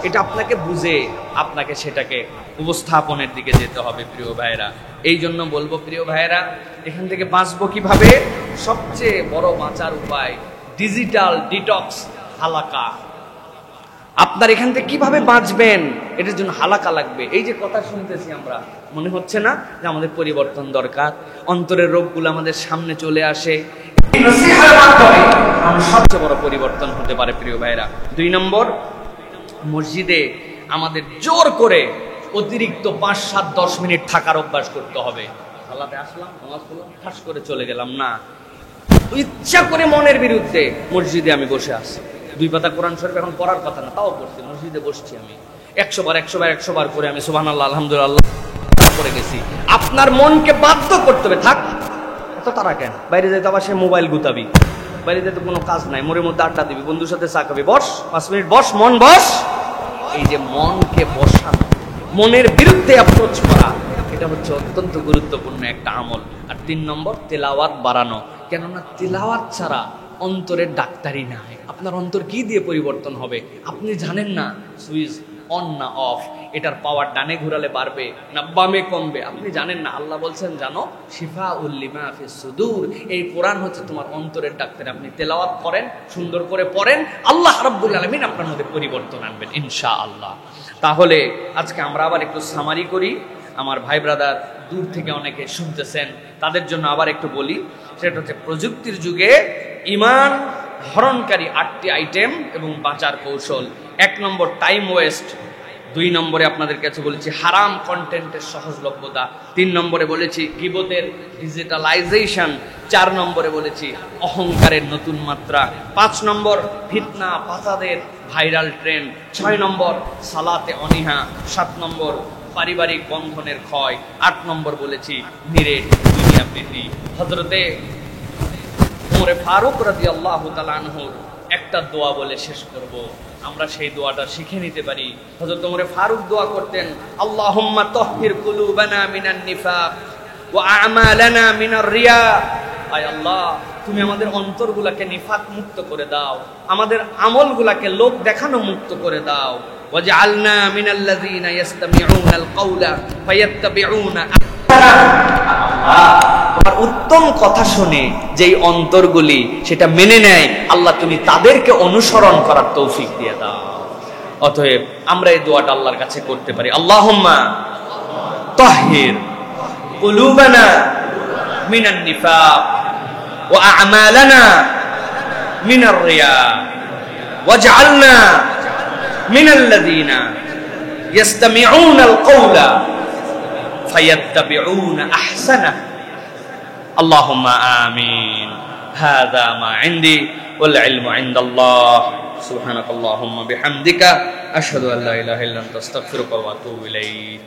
এটা আপনাকে বুঝে আপনাকে সেটাকে উপস্থাপনের দিকে যেতে হবে প্রিয় ভাইয়েরা। এই জন্য বলবো প্রিয় ভাইয়েরা, এখান থেকে বাঁচবো কিভাবে? সবচেয়ে বড় বাঁচার উপায় ডিজিটাল ডিটক্স হালাকা। আপনার এখান থেকে কিভাবে বাঁচবেন, এটার জন্য হালাকা লাগবে। এই যে কথা শুনতেছি আমরা, মনে হচ্ছে না যে আমাদের পরিবর্তন দরকার? অন্তরের রোগগুলো আমাদের সামনে চলে আসে, সবচেয়ে বড় পরিবর্তন হতে পারে প্রিয় ভাইরা। 2 নম্বর, মসজিদে আমাদের জোর করে অতিরিক্ত 5, 7, 10 মিনিট থাকার অভ্যাস করতে হবে। সালাতে আসলাম, নামাজ পড়লাম, ঠাস করে চলে গেলাম না, ইচ্ছা করে মনের বিরুদ্ধে মসজিদে আমি বসে আছি। 2 পাতা কোরআন শরীফ এখন পড়ার কথা না, তাও পড়ছি, মসজিদে বসছি আমি 100 বার করে আমি সুবহানাল্লাহ আলহামদুলিল্লাহ করে গেছি। আপনার মনকে বাধ্য করতে হবে, থাক এত তারা কেন, বাইরে যেতে আবার সে মোবাইল গুতাবি, বাইরে যেতে কোনো কাজ নাই, মোড়ের মধ্যে আড্ডা দিবি, বন্ধুর সাথে চা খাবি, বস 5 মিনিট বস, মন বস। এই যে মনকে বসানো, মনের বিরুদ্ধে অ্যাপ্রোচ করা, এটা হচ্ছে অত্যন্ত গুরুত্বপূর্ণ একটা আমল। আর 3 নম্বর, তেলাওয়াত বাড়ানো। কেননা তেলাওয়াত ছাড়া অন্তরের ডাক্তারি নাই। আপনার অন্তর কি দিয়ে পরিবর্তন হবে আপনি জানেন না। সুইচ অন না অফ, এটার পাওয়ার ডানে ঘুরালে বাড়বে না বামে কমবে আপনি জানেন না। আল্লাহ বলছেন জানো, শিফাউল লিমা ফিস সুদূর, এই কোরআন হচ্ছে তোমার অন্তরের ডাক্তার। আপনি তেলাওয়াত করেন, সুন্দর করে পড়েন, আল্লাহ রাব্বুল আলামিন আপনার মধ্যে পরিবর্তন আনবেন ইনশাআল্লাহ। তাহলে আজকে আমরা আবার একটু সামারি করি। আমার ভাই ব্রাদার দূর থেকে অনেকে শুনতেছেন, তাদের জন্য আবার একটু বলি। সেটা হচ্ছে প্রযুক্তির যুগে ঈমান হরণকারী 8টি আইটেম এবং বাঁচার কৌশল। 1 নম্বর, টাইম ওয়েস্ট। 2 নম্বরে আপনাদের কাছে বলেছি হারাম কন্টেন্টের সহজলভ্যতা। 3 নম্বরে বলেছি গীবতের ডিজিটালাইজেশন। 4 নম্বরে বলেছি অহংকারের নতুন মাত্রা। 5 নম্বর, ফিতনা ফাসাদের ভাইরাল ট্রেন্ড। 6 নম্বর, সালাতে অনীহা। 7 নম্বর, পারিবারিক বন্ধনের ক্ষয়। 8 নম্বর বলেছি নিরেট দুনিয়া প্রীতি। হযরতে ওমর ফারুক রাদিয়াল্লাহু তাআলা আনহুর একটা দোয়া বলে শেষ করব, আমরা সেই দোয়াটা শিখে নিতে পারি। হযরত ওমর ফারুক দোয়া করতেন, আল্লাহুম্মা তাহহির কুলুবানা মিনান নিফাক ওয়া আমালানা মিনার রিয়া। আয় আল্লাহ, তুমি আমাদের অন্তরগুলোকে নিফাক মুক্ত করে দাও, আমাদের আমলগুলোকে লোক দেখানো মুক্ত করে দাও। ওয়াজআলনা মিনাল্লাযিনা ইস্তামিউনাল কাওলা ফায়াত্তাবিউনা তোমার উত্তম কথা শুনে যেই অন্তরগুলি সেটা মেনে নেয়, আল্লাহ তুমি তাদেরকে অনুসরণ করার তৌফিক দিয়ে দাও। অতএব আমরা এই দোয়াটা আল্লাহর কাছে করতে পারি, আল্লাহুম্মা তাহহির কুলুবানা মিনান নিফাক ওয়া আমালানা মিনার রিয়া ওয়াজআলনা মিনাল্লাযিনা ইস্তামিউনাল কাওলা ফায়াত্তাবিউনা আহসানাহু। اللهم آمين. هذا ما عندي والعلم عند الله. سبحانك اللهم بحمدك أشهد أن لا إله إلا أنت أستغفرك وأتوب إليك.